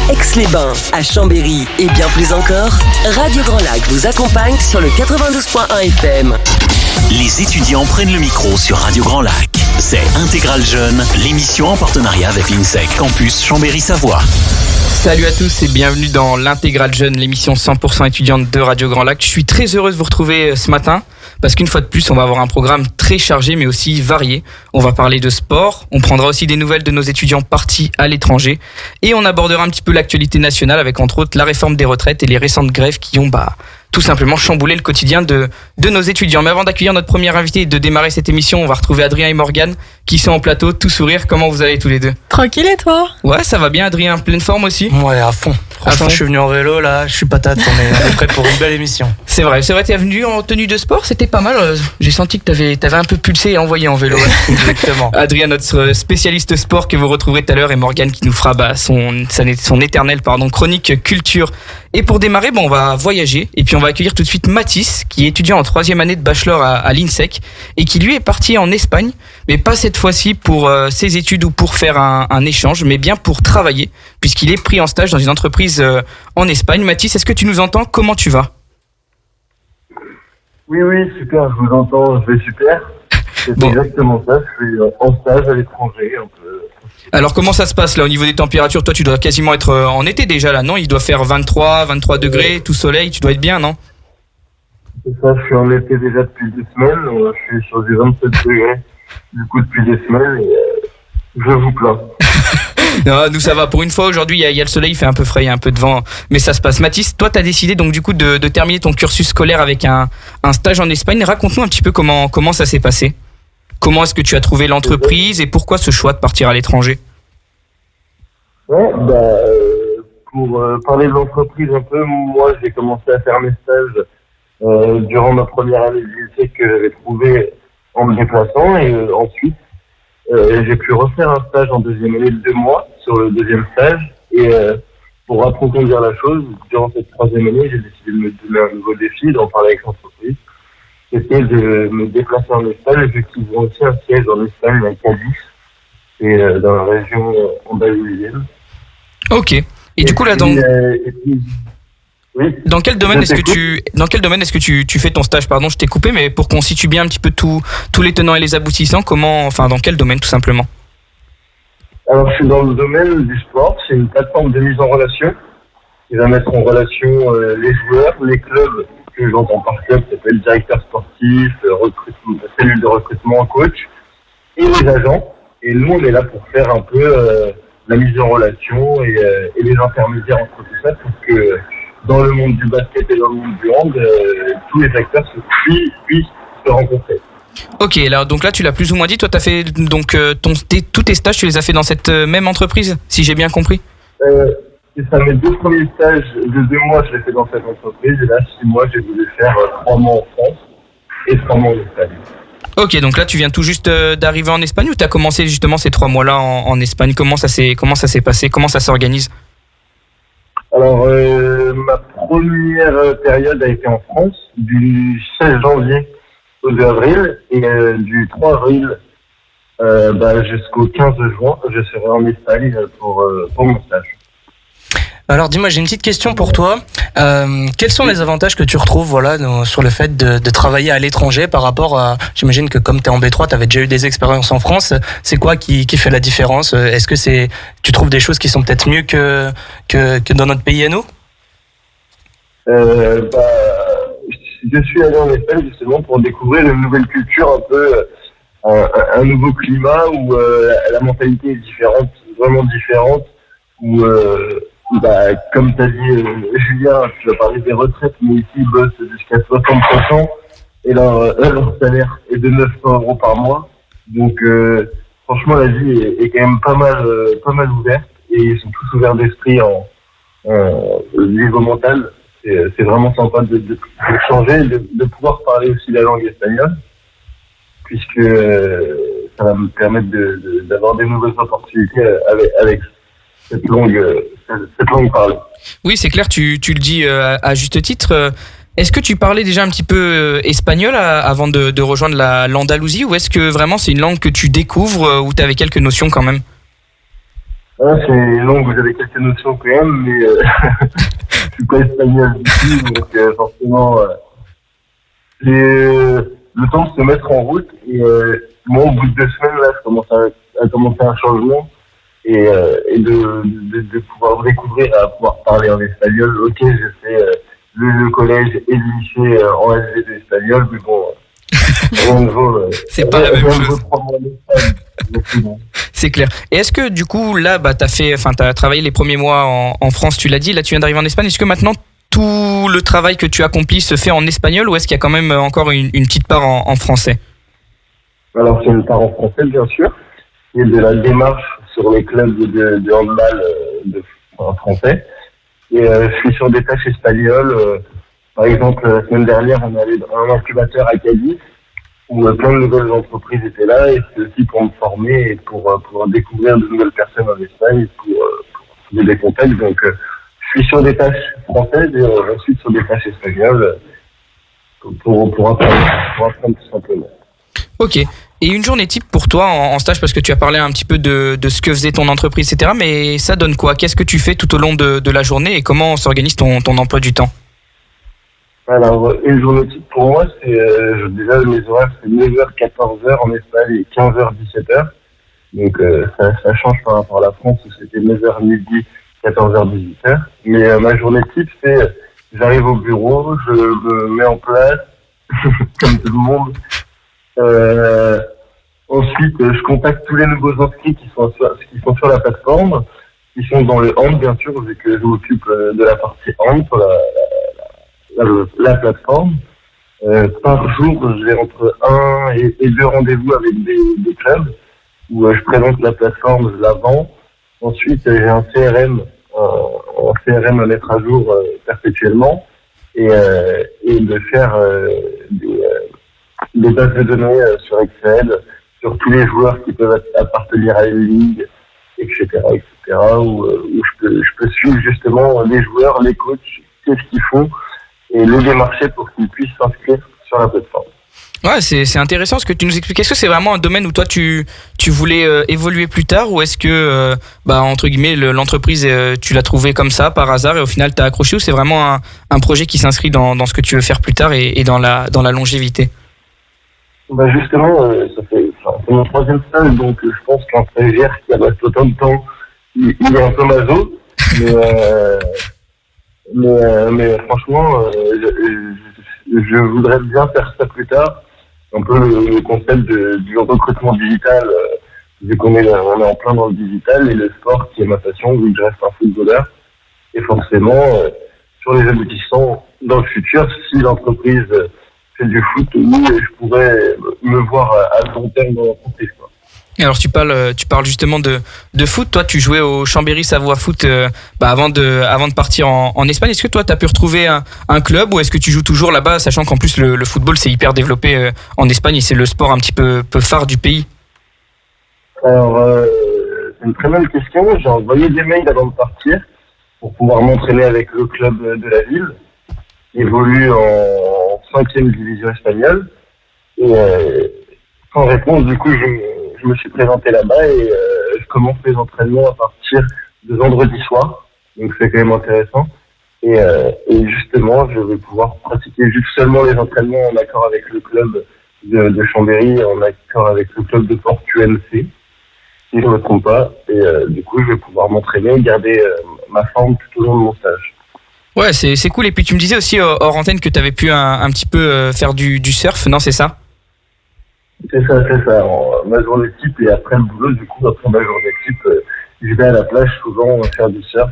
à Aix-les-Bains, à Chambéry et bien plus encore, Radio Grand Lac vous accompagne sur le 92.1 FM. Les étudiants prennent le micro sur Radio Grand Lac. C'est Intégral Jeune, l'émission en partenariat avec l'INSEC Campus Chambéry-Savoie. Salut à tous et bienvenue dans l'Intégral Jeune, l'émission 100% étudiante de Radio Grand Lac. Je suis très heureux de vous retrouver ce matin parce qu'une fois de plus, on va avoir un programme très chargé mais aussi varié. On va parler de sport, on prendra aussi des nouvelles de nos étudiants partis à l'étranger et on abordera un petit peu l'actualité nationale avec entre autres la réforme des retraites et les récentes grèves qui ont tout simplement chamboulé le quotidien de nos étudiants. Mais avant d'accueillir notre premier invité et de démarrer cette émission, on va retrouver Adrien et Morgane qui sont en plateau, tout sourire. Comment vous allez tous les deux ? Tranquille et toi ? Ouais, ça va bien Adrien, pleine forme aussi ? Ouais, à fond. Franchement, je suis venu en vélo là, je suis patate, on est prêt pour une belle émission. C'est vrai, t'es venu en tenue de sport, c'était pas mal. J'ai senti que t'avais un peu pulsé et envoyé en vélo. Exactement. Adrien, notre spécialiste sport que vous retrouverez tout à l'heure, et Morgane qui nous fera son éternelle chronique culture. Et pour démarrer, on va voyager et puis on va accueillir tout de suite Mathis qui est étudiant en 3e année de bachelor à l'INSEC et qui lui est parti en Espagne, mais pas cette fois-ci pour ses études ou pour faire un échange, mais bien pour travailler puisqu'il est pris en stage dans une entreprise en Espagne. Mathis, est-ce que tu nous entends ? Comment tu vas ? Oui, super, je vous entends, je vais super. C'est exactement ça, je suis en stage à l'étranger un peu. Alors comment ça se passe là au niveau des températures ? Toi tu dois quasiment être en été déjà là, non ? Il doit faire 23 degrés, tout soleil, tu dois être bien, non ? C'est ça, je suis en été déjà depuis 2 semaines, je suis sur du 27 degrés du coup depuis 2 semaines et je vous plains. Non, nous ça va, pour une fois aujourd'hui il y a le soleil, il fait un peu frais, il y a un peu de vent, mais ça se passe. Mathis, toi tu as décidé donc du coup de terminer ton cursus scolaire avec un stage en Espagne. Raconte-nous un petit peu comment ça s'est passé. Comment est-ce que tu as trouvé l'entreprise et pourquoi ce choix de partir à l'étranger ? Ouais, pour parler de l'entreprise un peu, moi j'ai commencé à faire mes stages durant ma première année de lycée que j'avais trouvé en me déplaçant et ensuite j'ai pu refaire un stage en 2e année de 2 mois sur le 2e stage et pour approfondir la chose, durant cette 3e année, j'ai décidé de me donner un nouveau défi, d'en parler avec l'entreprise. C'était de me déplacer en Espagne, vu qu'ils ont aussi un siège en Espagne, à Cadiz, et dans la région andalousienne. Ok. Et du coup là, oui. Dans quel domaine est-ce que tu fais ton stage ? Pardon, je t'ai coupé, mais pour qu'on situe bien un petit peu tous les tenants et les aboutissants, dans quel domaine tout simplement ? Alors je suis dans le domaine du sport, c'est une plateforme de mise en relation qui va mettre en relation les joueurs, les clubs, que j'entends par club, ça s'appelle directeur sportif, cellule de recrutement, coach, et les agents. Et nous, on est là pour faire un peu la mise en relation et les intermédiaires entre tout ça pour que dans le monde du basket et dans le monde du hand, tous les acteurs puissent se rencontrer. Ok, donc là tu l'as plus ou moins dit, toi tu as fait donc tous tes stages, tu les as fait dans cette même entreprise, si j'ai bien compris ? C'est ça, mes 2 premiers stages de 2 mois, je l'ai fait dans cette entreprise. Et là, 6 mois, j'ai voulu faire 3 mois en France et 3 mois en Espagne. Ok, donc là, tu viens tout juste d'arriver en Espagne ou tu as commencé justement ces 3 mois-là en Espagne ? Comment ça s'est passé ? Comment ça s'organise ? Alors, ma première période a été en France, du 16 janvier au 2 avril. Et du 3 avril jusqu'au 15 juin, je serai en Espagne pour mon stage. Alors dis-moi, j'ai une petite question pour toi. Quels sont les avantages que tu retrouves sur le fait de travailler à l'étranger par rapport à... J'imagine que comme tu es en B3, tu avais déjà eu des expériences en France. C'est quoi qui fait la différence ? Est-ce que tu trouves des choses qui sont peut-être mieux que dans notre pays à nous ? Je suis allé en Espagne justement pour découvrir une nouvelle culture, un peu un nouveau climat où la mentalité est différente, vraiment différente, où... comme tu as dit, Julien, tu vas parler des retraites, mais ici, ils bossent jusqu'à 60% et leur salaire est de 900 € par mois. Donc, franchement, la vie est quand même pas mal ouverte et ils sont tous ouverts d'esprit en niveau mental. C'est vraiment sympa de changer, de pouvoir parler aussi la langue espagnole, puisque ça va me permettre d'avoir des nouvelles opportunités avec cette langue parlée. Oui, c'est clair, tu le dis à juste titre. Est-ce que tu parlais déjà un petit peu espagnol avant de rejoindre l'Andalousie, ou est-ce que vraiment c'est une langue que tu découvres, ou tu avais quelques notions quand même ? Ah, c'est long, vous avez quelques notions quand même, mais je suis pas espagnol du tout, donc forcément, le temps de se mettre en route. Et moi, au bout de 2 semaines, là, je commence à commencer un changement et de pouvoir découvrir, à pouvoir parler en espagnol. Ok, j'ai fait le collège et le lycée en LV d'espagnol, mais bon, rien ne vaut. C'est pas la même chose. 3 mois d'Espagne. C'est clair. Et est-ce que du coup là t'as travaillé les premiers mois en France, tu l'as dit, là tu viens d'arriver en Espagne, est-ce que maintenant tout le travail que tu accomplis se fait en espagnol ou est-ce qu'il y a quand même encore une petite part en français? Alors c'est une part en français bien sûr, et de la démarche sur les clubs de handball en français. Et je suis sur des tâches espagnoles. Par exemple, la semaine dernière, on est allé dans un incubateur à Cadiz, où plein de nouvelles entreprises étaient là, et c'est aussi pour me former et pour découvrir de nouvelles personnes en Espagne, pour trouver des contacts. Donc, je suis sur des tâches françaises et ensuite sur des tâches espagnoles pour apprendre tout simplement. Ok. Et une journée type pour toi en stage, parce que tu as parlé un petit peu de ce que faisait ton entreprise, etc. Mais ça donne quoi? Qu'est-ce que tu fais tout au long de la journée et comment s'organise ton emploi du temps? Alors, une journée type pour moi, c'est déjà mes horaires, c'est 9h, 14h en Espagne et 15h, 17h. Donc ça change par rapport à la France où c'était 9h midi, 14h, 18h. Mais ma journée type, c'est j'arrive au bureau, je me mets en place, comme tout le monde. Ensuite, je contacte tous les nouveaux inscrits qui sont sur la plateforme, qui sont dans le hand, bien sûr, vu que je m'occupe de la partie hand sur la plateforme. Par jour, j'ai entre 1 et 2 rendez-vous avec des clubs où je présente la plateforme, je la vends. Ensuite, j'ai un CRM à mettre à jour perpétuellement et de faire des bases de données sur Excel, sur tous les joueurs qui peuvent appartenir à une ligue, etc., où je peux suivre justement les joueurs, les coachs, qu'est-ce qu'ils font, et les démarcher pour qu'ils puissent s'inscrire sur la plateforme. Ouais, c'est intéressant ce que tu nous expliques. Est-ce que c'est vraiment un domaine où toi tu voulais évoluer plus tard, ou est-ce que entre guillemets l'entreprise tu l'as trouvé comme ça par hasard et au final t'as accroché, ou c'est vraiment un projet qui s'inscrit dans ce que tu veux faire plus tard et dans la longévité? Justement, c'est mon 3e stage, donc je pense qu'un stagiaire qui reste autant de temps, il est un peu maso, mais franchement, je voudrais bien faire ça plus tard. Un peu le concept du recrutement digital, vu qu'on est en plein dans le digital, et le sport qui est ma passion, vu que je reste un footballeur. Et forcément, sur les aboutissants, dans le futur, si l'entreprise fait du foot, oui, je pourrais me voir à long terme dans l'entreprise. Alors tu parles justement de foot. Toi, tu jouais au Chambéry Savoie Foot avant de partir en Espagne. Est-ce que toi, tu as pu retrouver un club, ou est-ce que tu joues toujours là-bas, sachant qu'en plus le football c'est hyper développé en Espagne et c'est le sport un petit peu phare du pays? Alors, c'est une très bonne question. J'ai envoyé des mails avant de partir pour pouvoir m'entraîner avec le club de la ville, qui évolue en 5e division espagnole. Et sans réponse, du coup, je me suis présenté là-bas et je commence les entraînements à partir de vendredi soir. Donc c'est quand même intéressant. Et justement, je vais pouvoir pratiquer juste seulement les entraînements en accord avec le club de Chambéry, en accord avec le club de Porto UNC, si je ne me trompe pas. Et du coup, je vais pouvoir m'entraîner et garder ma forme tout au long de mon stage. Ouais, c'est cool. Et puis tu me disais aussi hors antenne que tu avais pu un petit peu faire du surf, non, c'est ça? C'est ça. Ma journée type, et après le boulot, du coup, après ma journée type, je vais à la plage souvent faire du surf.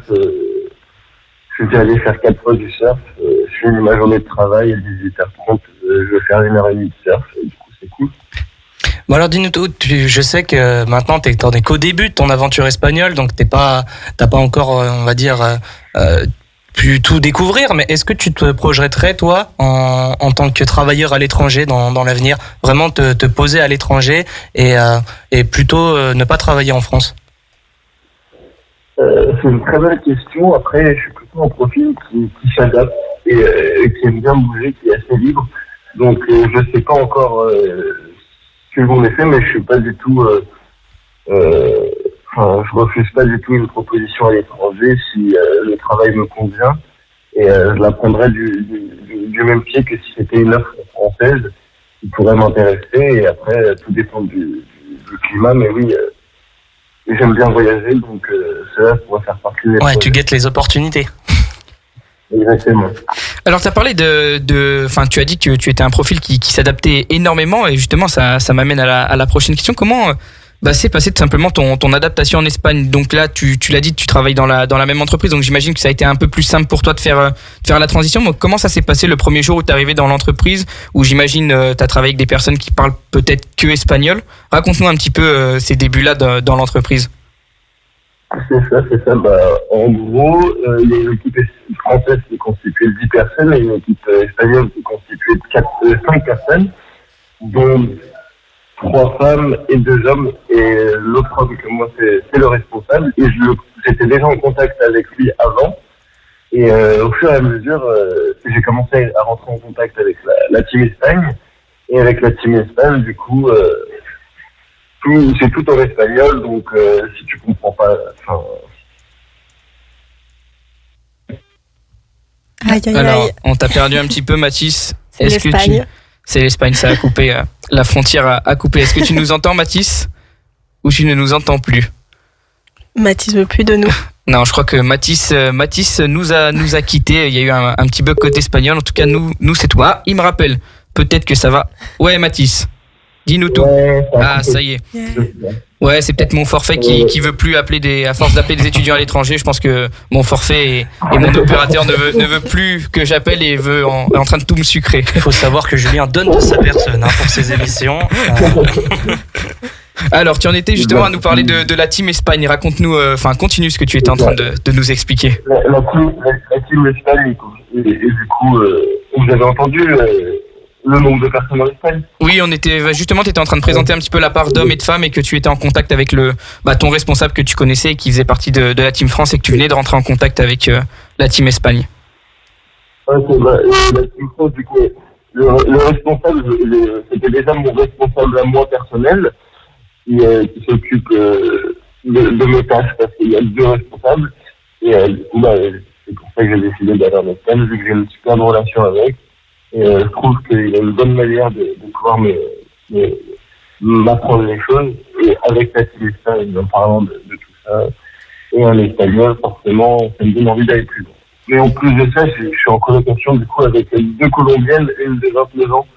Je vais aller faire 4 fois du surf. Je finis ma journée de travail à 18h30. Je vais faire 1h30 de surf. Et du coup, c'est cool. Bon alors dis-nous tout, je sais que maintenant t'en es qu'au début de ton aventure espagnole, donc t'as pas encore, on va dire, pu tout découvrir, mais est-ce que tu te projetterais, toi, en tant que travailleur à l'étranger dans l'avenir, vraiment te poser à l'étranger et plutôt ne pas travailler en France? C'est une très belle question. Après, je suis plutôt un profil qui s'adapte et qui aime bien bouger, qui est assez libre. Donc, je sais pas encore ce que j'en ai fait, mais je suis pas du tout je refuse pas du tout une proposition à l'étranger si le travail me convient, et je la prendrais du même pied que si c'était une offre française qui pourrait m'intéresser. Et après, tout dépend du climat, mais oui, j'aime bien voyager, donc cela pourrait faire partie des projets. Tu guettes les opportunités. Exactement. Alors, tu as parlé enfin, tu as dit que tu étais un profil qui s'adaptait énormément, et justement, ça m'amène à la prochaine question. Comment s'est passé tout simplement ton adaptation en Espagne? Donc là, tu l'as dit, tu travailles dans la même entreprise, donc j'imagine que ça a été un peu plus simple pour toi de faire la transition. Donc, comment ça s'est passé le premier jour où tu es arrivé dans l'entreprise, où j'imagine tu as travaillé avec des personnes qui parlent peut-être que espagnol? Raconte-nous un petit peu ces débuts-là dans l'entreprise. C'est ça. En gros, il y a une équipe française qui est constituée de 10 personnes et une équipe espagnole qui est constituée de 5 personnes, dont 3 femmes et 2 hommes. Et l'autre homme que moi, c'est le responsable. Et j'étais déjà en contact avec lui avant. Et au fur et à mesure, j'ai commencé à rentrer en contact avec la team Espagne. Et avec la team Espagne, du coup... c'est tout en espagnol, donc si tu comprends pas... Alors, on t'a perdu un petit peu, Mathis. C'est l'Espagne. C'est l'Espagne, ça a coupé. La frontière a coupé. Est-ce que tu nous entends, Mathis? Ou tu ne nous entends plus? Mathis veut plus de nous. Non, je crois que Mathis nous a quittés. Il y a eu un petit bug côté espagnol. En tout cas, nous c'est toi. Il me rappelle. Peut-être que ça va. Ouais, Mathis. Dis-nous tout. Ouais, ça y est. Ouais, c'est peut-être mon forfait qui veut plus appeler à force d'appeler des étudiants à l'étranger. Je pense que mon forfait et mon opérateur ne veut plus que j'appelle et est en train de tout me sucrer. Il faut savoir que Julien donne de sa personne pour ses émissions. Alors, tu en étais justement à nous parler de la team Espagne. Raconte-nous, continue ce que tu étais en train de nous expliquer. La team Espagne, et du coup, vous avez entendu le nombre de personnes en Espagne? Oui, tu étais en train de présenter un petit peu la part d'hommes et de femmes, et que tu étais en contact avec ton responsable que tu connaissais et qui faisait partie de la team France, et que tu venais de rentrer en contact avec la team Espagne. La team France, du coup, le responsable, c'était déjà mon responsable à moi personnel, qui s'occupe de mes tâches, parce qu'il y a 2 responsables, et du coup, c'est pour ça que j'ai décidé d'aller en Espagne, vu que j'ai une super bonne relation avec. Et je trouve qu'il a une bonne manière de pouvoir m'apprendre les choses, et avec la team Espagne, en parlant de tout ça, et en espagnol, forcément, ça me donne envie d'aller plus loin. Mais en plus de ça, je suis en colocation du coup avec 2 Colombiennes, une de 29 ans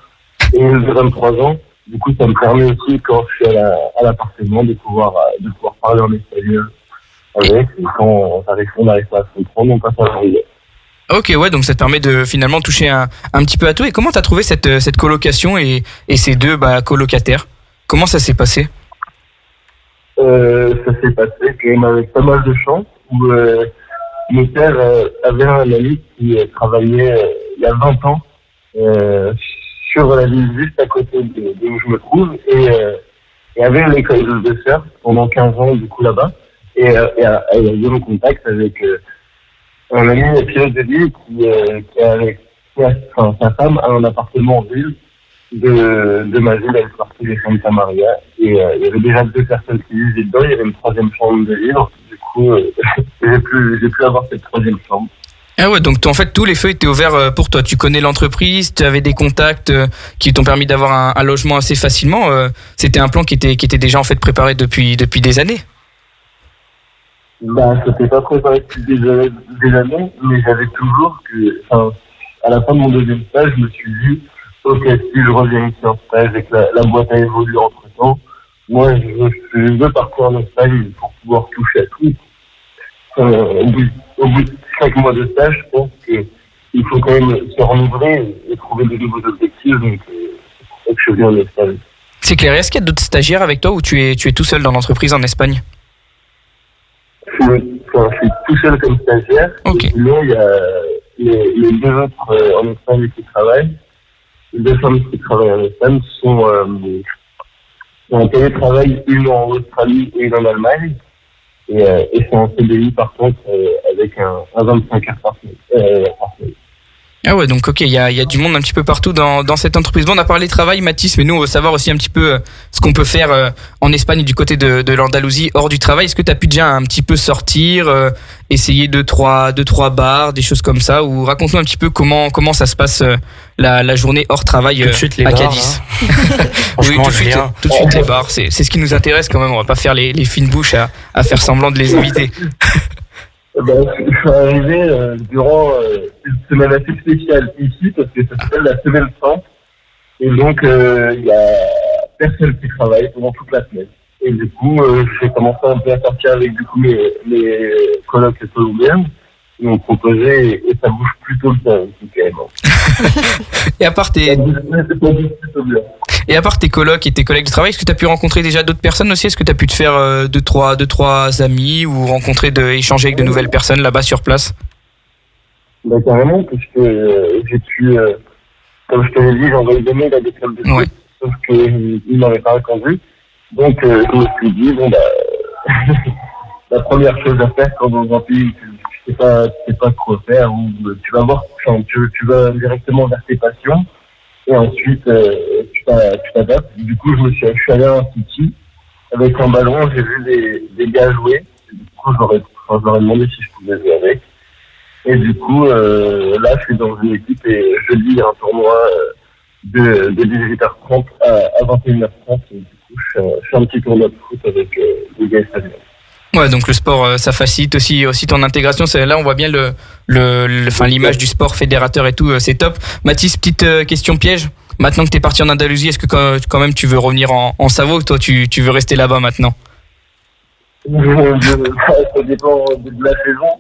et une de 23 ans. Du coup, ça me permet aussi, quand je suis à l'appartement, de pouvoir parler en espagnol avec, et quand on n'arrive pas à se comprendre, on passe à l'anglais. Ok, ouais, donc ça te permet de finalement toucher un petit peu à tout. Et comment t'as trouvé cette colocation et ces 2 colocataires? Comment ça s'est passé? Ça s'est passé quand même avec pas mal de chance, où mon père avait un ami qui travaillait il y a 20 ans sur la ville juste à côté de où je me trouve, et avait une école de surf pendant 15 ans du coup là-bas, et a eu en contact avec un ami pilote de ville sa femme a un appartement en ville de ma ville, avec partie de Santa Maria, et il y avait déjà 2 personnes qui vivaient dedans. Il y avait une 3e chambre de libre. Du coup, j'ai pu avoir cette 3e chambre. Ah ouais, donc en fait tous les feux étaient ouverts pour toi. Tu connais l'entreprise, tu avais des contacts qui t'ont permis d'avoir un logement assez facilement. C'était un plan qui était déjà en fait préparé depuis des années. C'était pas préparé depuis des années, mais j'avais toujours à la fin de mon 2e stage, je me suis dit, ok, si je reviens ici en stage et que la boîte a évolué entre temps, moi je veux partir en Espagne pour pouvoir toucher à tout. Au bout de 5 mois de stage, je pense qu'il faut quand même se renouveler et trouver de nouveaux objectifs, donc c'est pour ça que je viens en Espagne. C'est clair. Est-ce qu'il y a d'autres stagiaires avec toi, ou tu es tout seul dans l'entreprise en Espagne? Je suis tout seul comme stagiaire. Okay. Et sinon, il y a les 2 autres en Espagne qui travaillent. Les 2 femmes qui travaillent en Espagne sont en télétravail, une en Australie et une en Allemagne. Et c'est en CDI par contre, avec un 25 heures par semaine. Ah ouais, donc ok, il y a du monde un petit peu partout dans cette entreprise. Bon, on a parlé travail, Mathis, mais nous on veut savoir aussi un petit peu ce qu'on peut faire en Espagne du côté de l'Andalousie hors du travail. Est-ce que tu as pu déjà un petit peu sortir, essayer deux trois bars, des choses comme ça, ou raconte-nous un petit peu comment ça se passe la journée hors travail Tout de suite, les à bars, Cadiz. hein. Oui, Franchement, tout de suite Julien. les bars, c'est ce qui nous intéresse quand même. On va pas faire les fines bouches à faire semblant de les éviter. Je suis arrivé durant une semaine assez spéciale ici parce que ça s'appelle la semaine sans. Et donc, il y a personne qui travaille pendant toute la semaine. Et du coup, j'ai commencé un peu à sortir avec du coup mes colocs colombiennes. Ils m'ont proposé et ça bouge plutôt bien ici carrément. Et à part Ça bouge plutôt bien. Et à part tes colocs et tes collègues de travail, est-ce que tu as pu rencontrer déjà d'autres personnes aussi? Est-ce que tu as pu te faire deux, trois amis ou rencontrer, échanger avec de nouvelles personnes là-bas sur place? Bah, carrément, puisque j'ai pu, comme je te l'ai dit, j'ai envoyé des mails à des clubs de foot, Ouais. sauf qu'ils m'avaient pas répondu. Donc, je me suis dit, bon, bah, la première chose à faire quand dans un pays, tu sais pas quoi faire, ou tu vas voir, tu vas directement vers tes passions. Et ensuite, tu t'adaptes. Du coup, je suis allé à un city avec un ballon, j'ai vu des gars jouer. Et du coup, je leur ai demandé si je pouvais jouer avec. Et du coup, là, je suis dans une équipe et jeudi, il y a un tournoi de 18h30 à 21h30. Et du coup, je fais un petit tournoi de foot avec les gars espagnols. Ouais, donc le sport, ça facilite aussi ton intégration. Là, on voit bien l'image du sport fédérateur et tout, c'est top. Mathis, petite question piège. Maintenant que t'es parti en Andalousie, est-ce que quand même tu veux revenir en Savoie ou toi tu veux rester là-bas maintenant? Ça dépend de la saison.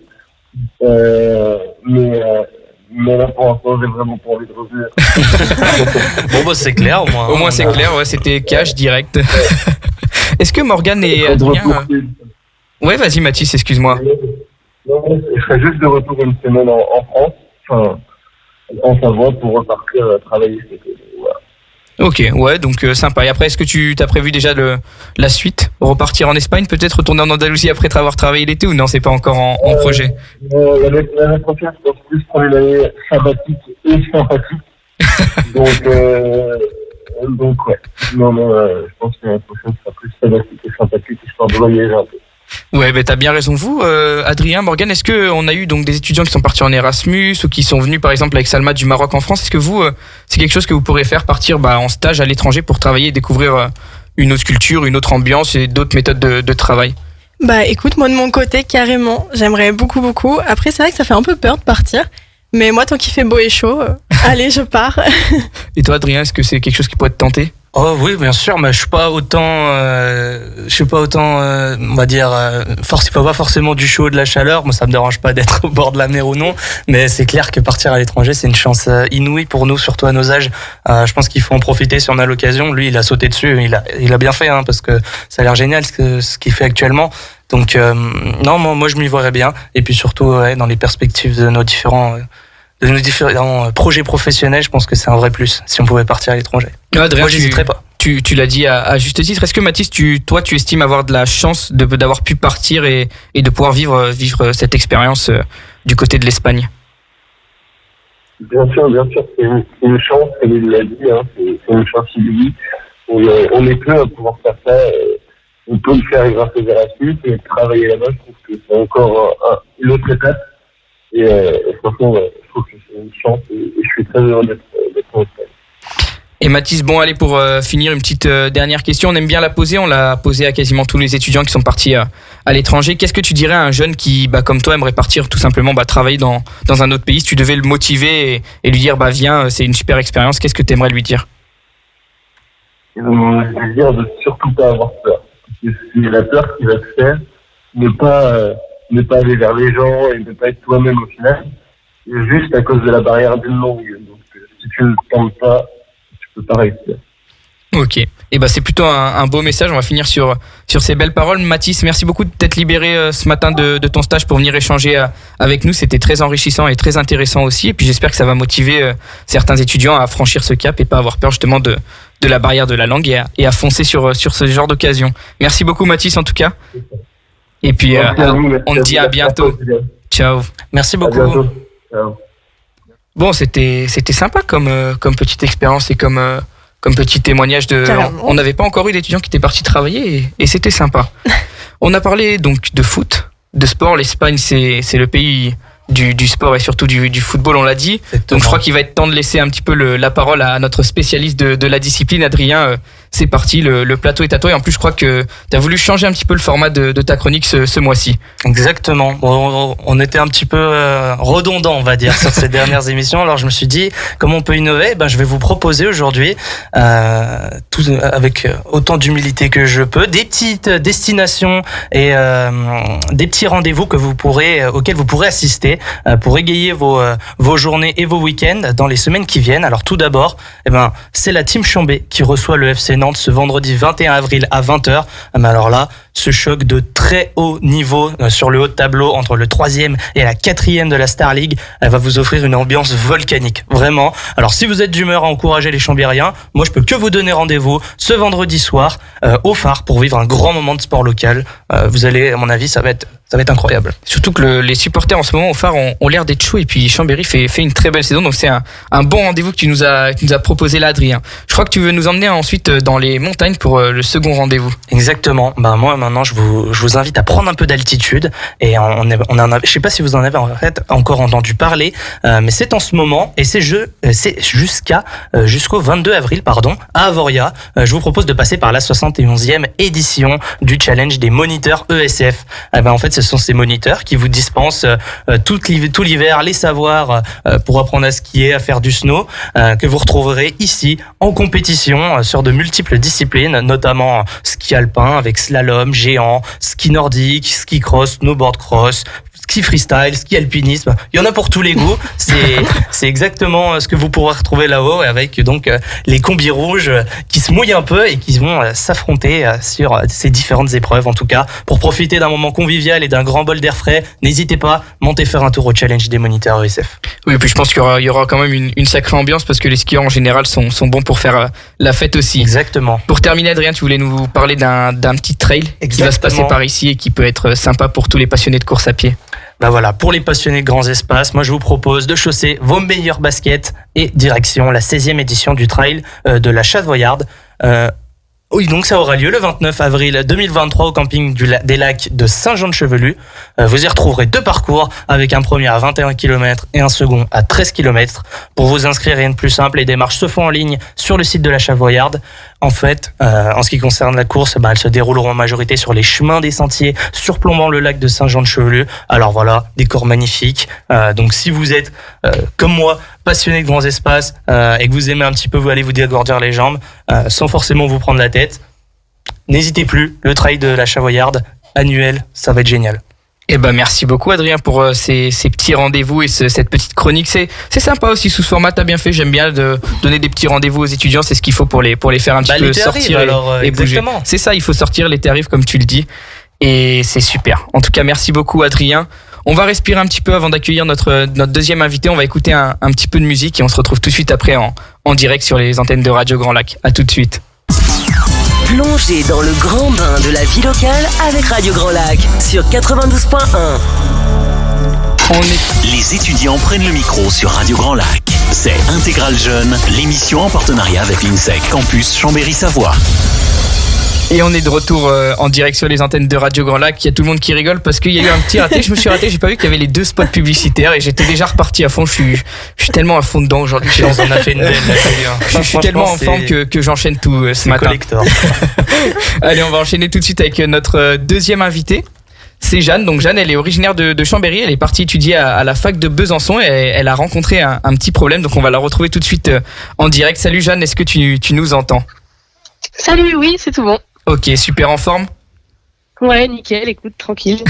Mais là, pour l'instant, j'ai vraiment pas envie de revenir. Bon, bah, c'est clair, au moins. Au moins c'est clair, ouais, c'était cash direct. Est-ce que Morgane et Adrien... Ouais, vas-y Mathis, excuse-moi. Non, je serais juste de retour une semaine en France, enfin, en Savoie, pour repartir travailler cet été. Voilà. Ok, ouais, donc sympa. Et après, est-ce que tu t'as prévu déjà la suite? Repartir en Espagne, peut-être retourner en Andalousie après avoir travaillé l'été ou non, c'est pas encore en projet? L'année prochaine, je pense plus prendre une année sabbatique et sympathique. Donc ouais. Non, je pense que l'année prochaine sera plus sabbatique et sympathique, histoire de voyager un peu. Ouais, ben t'as bien raison. Vous, Adrien, Morgane, est-ce que on a eu donc des étudiants qui sont partis en Erasmus ou qui sont venus par exemple avec Salma du Maroc en France? Est-ce que vous, c'est quelque chose que vous pourrez faire, partir en stage à l'étranger pour travailler et découvrir une autre culture, une autre ambiance et d'autres méthodes de travail? Bah écoute, moi de mon côté, carrément, j'aimerais beaucoup. Après, c'est vrai que ça fait un peu peur de partir. Mais moi, tant qu'il fait beau et chaud, allez, je pars. Et toi, Adrien, est-ce que c'est quelque chose qui pourrait te tenter? Oh oui, bien sûr, mais je suis pas autant, on va dire, pas forcément du chaud, de la chaleur. Moi, ça me dérange pas d'être au bord de la mer ou non, mais c'est clair que partir à l'étranger, c'est une chance inouïe pour nous, surtout à nos âges. Je pense qu'il faut en profiter si on a l'occasion. Lui, il a sauté dessus, il a bien fait, hein, parce que ça a l'air génial ce qu'il fait actuellement. Donc non, moi je m'y verrais bien. Et puis surtout, dans les perspectives de nos différents projets professionnels, je pense que c'est un vrai plus si on pouvait partir à l'étranger. Adrien, moi, j'hésiterais pas. Tu l'as dit à juste titre. Est-ce que Mathis, tu estimes avoir de la chance d'avoir pu partir et de pouvoir vivre cette expérience du côté de l'Espagne? Bien sûr, c'est une chance, comme il l'a dit, hein, c'est une chance inouïe. On est peu à pouvoir faire ça. On peut le faire grâce aux Erasmus et travailler là-bas. Je trouve que c'est encore une autre étape. Et franchement, je trouve que c'est une chance et je suis très heureux d'être en Espagne. Et Mathis, bon, allez, pour finir, une petite dernière question. On aime bien la poser. On l'a posée à quasiment tous les étudiants qui sont partis à l'étranger. Qu'est-ce que tu dirais à un jeune qui, comme toi, aimerait partir tout simplement travailler dans un autre pays? Si tu devais le motiver et lui dire, viens, c'est une super expérience, qu'est-ce que tu aimerais lui dire? Je vais dire de surtout pas avoir peur. Parce que c'est la peur qui va te faire ne pas aller vers les gens et ne pas être toi-même au final, juste à cause de la barrière d'une langue. Donc, si tu ne tentes pas, tu peux pas réussir. Ok. Et c'est plutôt un beau message. On va finir sur ces belles paroles. Mathis, merci beaucoup de t'être libéré ce matin de ton stage pour venir échanger avec nous. C'était très enrichissant et très intéressant aussi. Et puis j'espère que ça va motiver certains étudiants à franchir ce cap et pas avoir peur justement de la barrière de la langue et à foncer sur ce genre d'occasion. Merci beaucoup Mathis en tout cas. Et puis on te dit à bientôt. Ciao. Merci beaucoup. À bientôt. Ciao. Bon, c'était sympa comme petite expérience et comme petit témoignage de. Carrément. On n'avait pas encore eu d'étudiants qui étaient partis travailler et c'était sympa. On a parlé donc de foot, de sport. L'Espagne, c'est le pays du sport et surtout du football, on l'a dit. Exactement. Donc je crois qu'il va être temps de laisser un petit peu la parole à notre spécialiste de la discipline, Adrien. C'est parti, le plateau est à toi. Et en plus, je crois que tu as voulu changer un petit peu le format de ta chronique ce mois-ci. Exactement. Bon, on était un petit peu redondant, on va dire, sur ces dernières émissions. Alors je me suis dit, comment on peut innover ? Je vais vous proposer aujourd'hui, avec autant d'humilité que je peux, des petites destinations et des petits rendez-vous auxquels vous pourrez assister pour égayer vos journées et vos week-ends dans les semaines qui viennent. Alors tout d'abord, c'est la team Chambé qui reçoit le FC Nantes ce vendredi 21 avril à 20h. Mais alors là, ce choc de très haut niveau sur le haut de tableau entre le 3e et la 4e de la Star League, elle va vous offrir une ambiance volcanique, vraiment. Alors si vous êtes d'humeur à encourager les Chambériens, moi je peux que vous donner rendez-vous ce vendredi soir au Phare pour vivre un grand moment de sport local. Vous allez, à mon avis, ça va être incroyable. Surtout que les supporters en ce moment au Phare ont l'air d'être chauds et puis Chambéry fait une très belle saison, donc c'est un bon rendez-vous que tu nous as proposé là, Adrien. Je crois que tu veux nous emmener ensuite dans les montagnes pour le second rendez-vous. Exactement. Moi maintenant je vous invite à prendre un peu d'altitude et je sais pas si vous en avez en fait encore entendu parler, mais c'est en ce moment et c'est jusqu'au 22 avril à Avoria. Je vous propose de passer par la 71e édition du challenge des moniteurs ESF. En fait, ce sont ces moniteurs qui vous dispensent tout l'hiver les savoirs pour apprendre à skier, à faire du snow, que vous retrouverez ici en compétition sur de multiples disciplines, notamment ski alpin avec slalom, géant, ski nordique, ski cross, snowboard cross, ski freestyle, ski alpinisme, il y en a pour tous les goûts. C'est exactement ce que vous pourrez retrouver là-haut avec donc les combis rouges qui se mouillent un peu et qui vont s'affronter sur ces différentes épreuves. En tout cas, pour profiter d'un moment convivial et d'un grand bol d'air frais, n'hésitez pas, montez faire un tour au challenge des moniteurs ESF. Oui, et puis je pense qu'il y aura quand même une sacrée ambiance parce que les skieurs en général sont bons pour faire la fête aussi. Exactement. Pour terminer, Adrien, tu voulais nous parler d'un petit trail qui va se passer par ici et qui peut être sympa pour tous les passionnés de course à pied. Voilà, pour les passionnés de grands espaces, moi je vous propose de chausser vos meilleures baskets et direction la 16e édition du trail de la Chavoyarde. Oui, donc ça aura lieu le 29 avril 2023 au camping des lacs de Saint-Jean-de-Chevelu. Vous y retrouverez 2 parcours avec un premier à 21 km et un second à 13 km. Pour vous inscrire, rien de plus simple, les démarches se font en ligne sur le site de la Chavoyarde. En fait, en ce qui concerne la course, elles se dérouleront en majorité sur les chemins des sentiers surplombant le lac de Saint-Jean-de-Chevelu. Alors voilà, décor magnifique. Donc si vous êtes, comme moi, passionné de grands espaces et que vous aimez un petit peu vous aller vous dégourdir les jambes sans forcément vous prendre la tête, n'hésitez plus, le trail de la Chavoyarde annuel, ça va être génial. Merci beaucoup, Adrien, pour ces petits rendez-vous et cette petite chronique. C'est sympa aussi sous ce format, t'as bien fait. J'aime bien de donner des petits rendez-vous aux étudiants, c'est ce qu'il faut pour les faire un petit peu sortir et bouger. C'est ça, il faut sortir, l'été arrive comme tu le dis et c'est super. En tout cas, merci beaucoup, Adrien. On va respirer un petit peu avant d'accueillir notre deuxième invité. On va écouter un petit peu de musique et on se retrouve tout de suite après en direct sur les antennes de Radio Grand Lac. À tout de suite. Plongez dans le grand bain de la vie locale avec Radio Grand Lac sur 92.1. Les étudiants prennent le micro sur Radio Grand Lac. C'est Intégral Jeune, l'émission en partenariat avec l'INSEC Campus Chambéry-Savoie. Et on est de retour en direct sur les antennes de Radio Grand Lac. Il y a tout le monde qui rigole parce qu'il y a eu un petit raté. Je me suis raté, j'ai pas vu qu'il y avait les 2 spots publicitaires et j'étais déjà reparti à fond. Je suis tellement à fond dedans aujourd'hui. On en a fait une belle. Je suis tellement en forme que j'enchaîne tout ce matin. Collector. Allez, on va enchaîner tout de suite avec notre deuxième invité. C'est Jeanne. Donc Jeanne, elle est originaire de Chambéry. Elle est partie étudier à la fac de Besançon et elle a rencontré un petit problème. Donc on va la retrouver tout de suite en direct. Salut Jeanne, est-ce que tu nous entends ? Salut, oui, c'est tout bon. Ok, super, en forme ? Ouais, nickel, écoute, tranquille.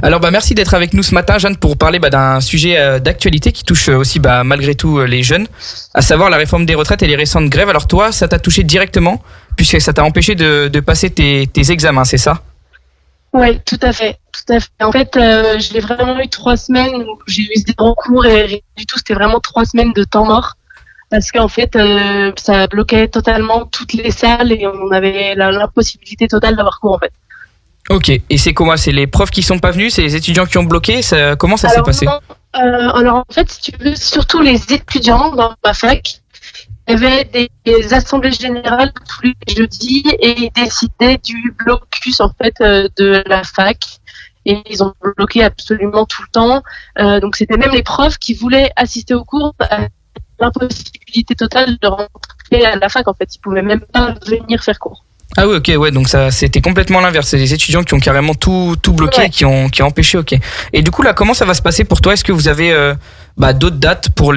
Alors merci d'être avec nous ce matin, Jeanne, pour parler d'un sujet d'actualité qui touche aussi malgré tout les jeunes, à savoir la réforme des retraites et les récentes grèves. Alors toi, ça t'a touché directement puisque ça t'a empêché de passer tes examens, c'est ça ? Ouais, tout à fait. En fait, j'ai vraiment eu 3 semaines où j'ai eu 0 cours et rien du tout, c'était vraiment 3 semaines de temps mort. Parce qu'en fait, ça bloquait totalement toutes les salles et on avait l'impossibilité totale d'avoir cours en fait. Ok, et c'est comment ? C'est les profs qui sont pas venus ? C'est les étudiants qui ont bloqué ? Comment ça s'est passé ? Alors en fait, si tu veux, surtout les étudiants dans ma fac, il y avait des assemblées générales tous les jeudis et ils décidaient du blocus en fait de la fac. Et ils ont bloqué absolument tout le temps. Donc c'était même les profs qui voulaient assister aux cours, l'impossibilité totale de rentrer à la fac en fait. Ils pouvaient même pas venir faire cours. Ah oui, ok, ouais, donc ça c'était complètement l'inverse. C'est les étudiants qui ont carrément tout bloqué, Ouais. qui ont empêché, ok. Et du coup là, comment ça va se passer pour toi? Est-ce que vous avez d'autres dates pour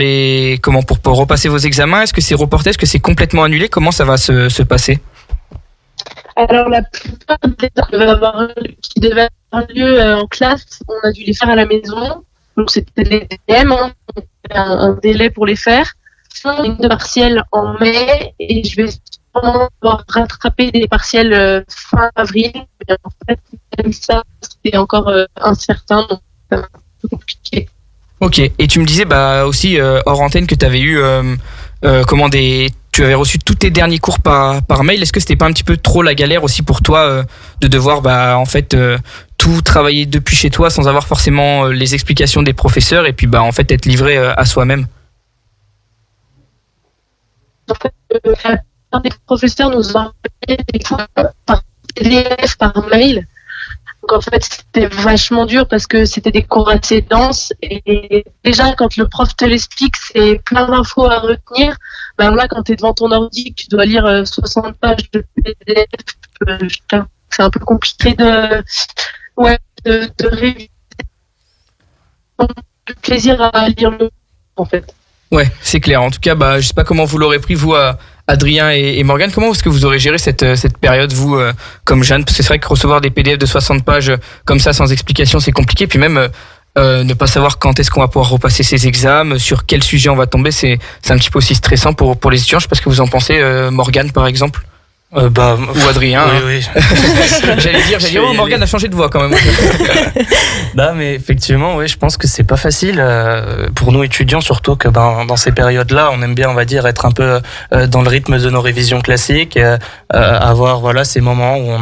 pour repasser vos examens? Est-ce que c'est reporté? Est-ce que c'est complètement annulé? Comment ça va se passer? Alors la plupart des heures qui devaient avoir lieu en classe, on a dû les faire à la maison. Donc c'était des DM, hein, un délai pour les faire. Une de partiels en mai et je vais sûrement devoir rattraper des partiels fin avril. Mais en fait, même ça, c'est encore incertain, donc c'est un peu compliqué. Ok, et tu me disais aussi hors antenne que tu avais eu tu avais reçu tous tes derniers cours par mail. Est-ce que c'était pas un petit peu trop la galère aussi pour toi de devoir tout travailler depuis chez toi sans avoir forcément les explications des professeurs et puis en fait être livré à soi-même? En fait, la plupart des professeurs nous envoyaient des cours par PDF, par mail. Donc en fait, c'était vachement dur parce que c'était des cours assez denses et déjà quand le prof te l'explique, c'est plein d'infos à retenir. Là, quand tu es devant ton ordi, que tu dois lire 60 pages de PDF, je t'avoue que c'est un peu compliqué de réviser. Le plaisir à lire le en fait. Ouais, c'est clair. En tout cas, je sais pas comment vous l'aurez pris, vous, Adrien et Morgane. Comment est-ce que vous aurez géré cette période, vous, comme Jeanne? Parce que c'est vrai que recevoir des PDF de 60 pages comme ça, sans explication, c'est compliqué. Puis même, ne pas savoir quand est-ce qu'on va pouvoir repasser ses examens, sur quel sujet on va tomber, c'est un petit peu aussi stressant pour les étudiants. Je sais pas ce que vous en pensez, Morgane, par exemple. Ou Adrien. Oui. J'allais dire, Morgane a changé de voix quand même. Non, mais effectivement, oui, je pense que c'est pas facile pour nous étudiants, surtout que dans ces périodes-là, on aime bien, on va dire, être un peu dans le rythme de nos révisions classiques, avoir ces moments où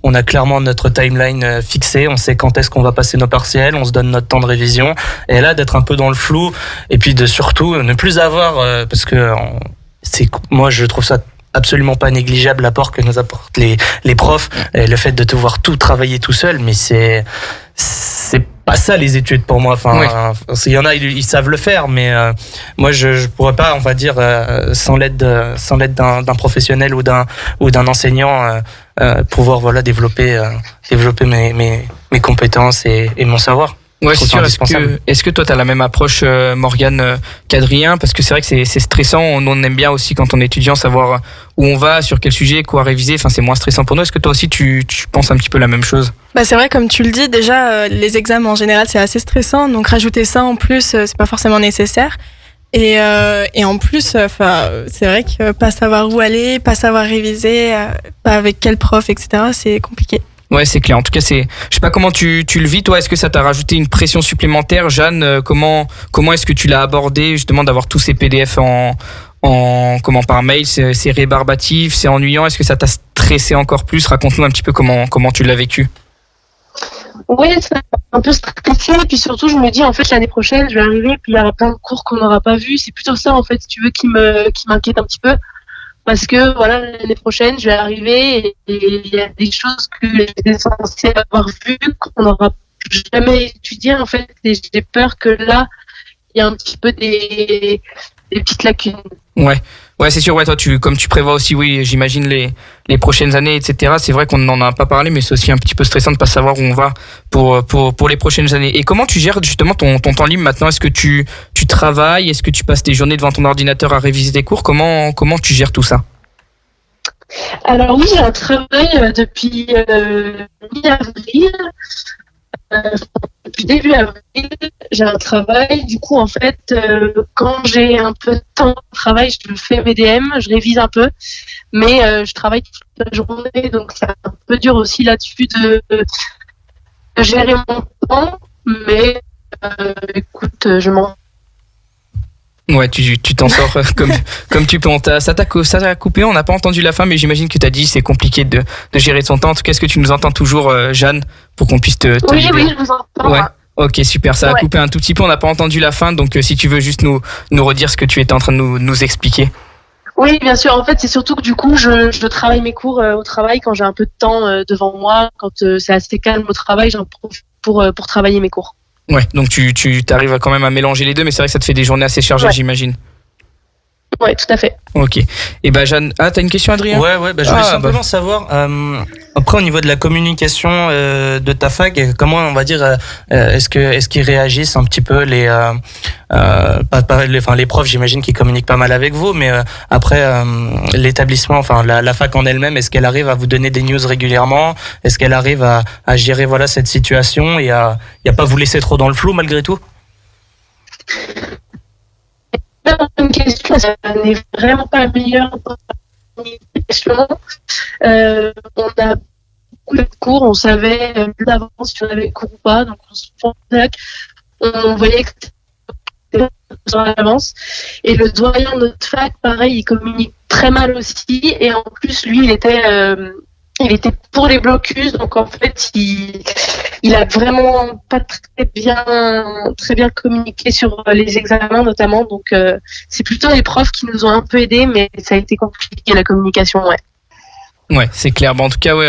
on a clairement notre timeline fixée, on sait quand est-ce qu'on va passer nos partiels, on se donne notre temps de révision, et là d'être un peu dans le flou, et puis de surtout ne plus avoir, parce que moi je trouve ça absolument pas négligeable l'apport que nous apportent les profs, et le fait de devoir tout travailler tout seul, mais c'est pas ça les études pour moi. Il y en a, ils savent le faire, mais moi je pourrais pas, on va dire, sans l'aide d'un professionnel ou d'un enseignant, pouvoir développer mes compétences et mon savoir. Ouais, c'est sûr. Est-ce que toi t'as la même approche, Morgane, qu'Adrien? Parce que c'est vrai que c'est stressant. On aime bien aussi quand on est étudiant savoir où on va, sur quel sujet, quoi réviser. Enfin, c'est moins stressant pour nous. Est-ce que toi aussi tu penses un petit peu la même chose? C'est vrai, comme tu le dis, déjà les examens en général c'est assez stressant. Donc rajouter ça en plus, c'est pas forcément nécessaire. Et en plus, c'est vrai que pas savoir où aller, pas savoir réviser, pas avec quel prof, etc. C'est compliqué. Ouais, c'est clair. En tout cas, je sais pas comment tu le vis, toi. Est-ce que ça t'a rajouté une pression supplémentaire, Jeanne? Comment est-ce que tu l'as abordé, justement, d'avoir tous ces PDF par mail? C'est rébarbatif, c'est ennuyant. Est-ce que ça t'a stressé encore plus? Raconte-nous un petit peu comment tu l'as vécu. Oui, c'est un peu stressé. Et puis surtout, je me dis, en fait, l'année prochaine, je vais arriver, puis il y aura plein de cours qu'on n'aura pas vus. C'est plutôt ça, en fait, si tu veux, qui m'inquiète un petit peu. Parce que l'année prochaine, je vais arriver et il y a des choses que j'étais censée avoir vues qu'on n'aura jamais étudiées en fait. Et j'ai peur que là, il y a un petit peu des petites lacunes. Ouais, c'est sûr. Ouais, toi, comme tu prévois aussi, oui, j'imagine les prochaines années, etc. C'est vrai qu'on n'en a pas parlé, mais c'est aussi un petit peu stressant de pas savoir où on va pour les prochaines années. Et comment tu gères justement ton temps libre maintenant? Est-ce que tu travailles? Est-ce que tu passes tes journées devant ton ordinateur à réviser tes cours? Comment tu gères tout ça? Alors oui, j'ai un travail depuis mi-avril. Depuis début avril, j'ai un travail. Du coup, en fait, quand j'ai un peu de temps de travail, je fais mes DM, je révise un peu. Mais je travaille toute la journée, donc c'est un peu dur aussi là-dessus de gérer mon temps. Mais écoute, je m'en... Ouais, tu t'en sors comme tu peux. Ça t'a coupé, on n'a pas entendu la fin, mais j'imagine que t'as dit c'est compliqué de gérer son temps. En tout cas, est-ce que tu nous entends toujours, Jeanne, pour qu'on puisse te Oui, je vous entends. Ok, super. Ça a Ouais. coupé un tout petit peu. On n'a pas entendu la fin. Donc, si tu veux juste nous redire ce que tu étais en train de nous expliquer. Oui, bien sûr. En fait, c'est surtout que du coup, je travaille mes cours au travail quand j'ai un peu de temps devant moi. Quand c'est assez calme au travail, j'en profite pour travailler mes cours. Ouais. Donc, tu arrives quand même à mélanger les deux, mais c'est vrai que ça te fait des journées assez chargées, Ouais. j'imagine. Ouais, tout à fait. Ok. Et bah, Jeanne, t'as une question, Adrien? Ouais, je voulais simplement savoir, après au niveau de la communication de ta fac, comment on va dire, est-ce qu'ils réagissent un petit peu les profs, j'imagine qu'ils communiquent pas mal avec vous, mais après l'établissement, enfin la fac en elle-même, est-ce qu'elle arrive à vous donner des news régulièrement? Est-ce qu'elle arrive à gérer voilà cette situation et à pas vous laisser trop dans le flou malgré tout? Une question, ça n'est vraiment pas la meilleure communication. On a beaucoup de cours, on savait d'avance si on avait cours ou pas, donc on se fac, on voyait que c'était en avance. Et le doyen de notre fac, pareil, il communique très mal aussi, et en plus, lui, il était pour les blocus, donc en fait, il a vraiment pas très bien communiqué sur les examens notamment, donc c'est plutôt les profs qui nous ont un peu aidés, mais ça a été compliqué la communication, ouais. Ouais, c'est clair. Bon, en tout cas, ouais,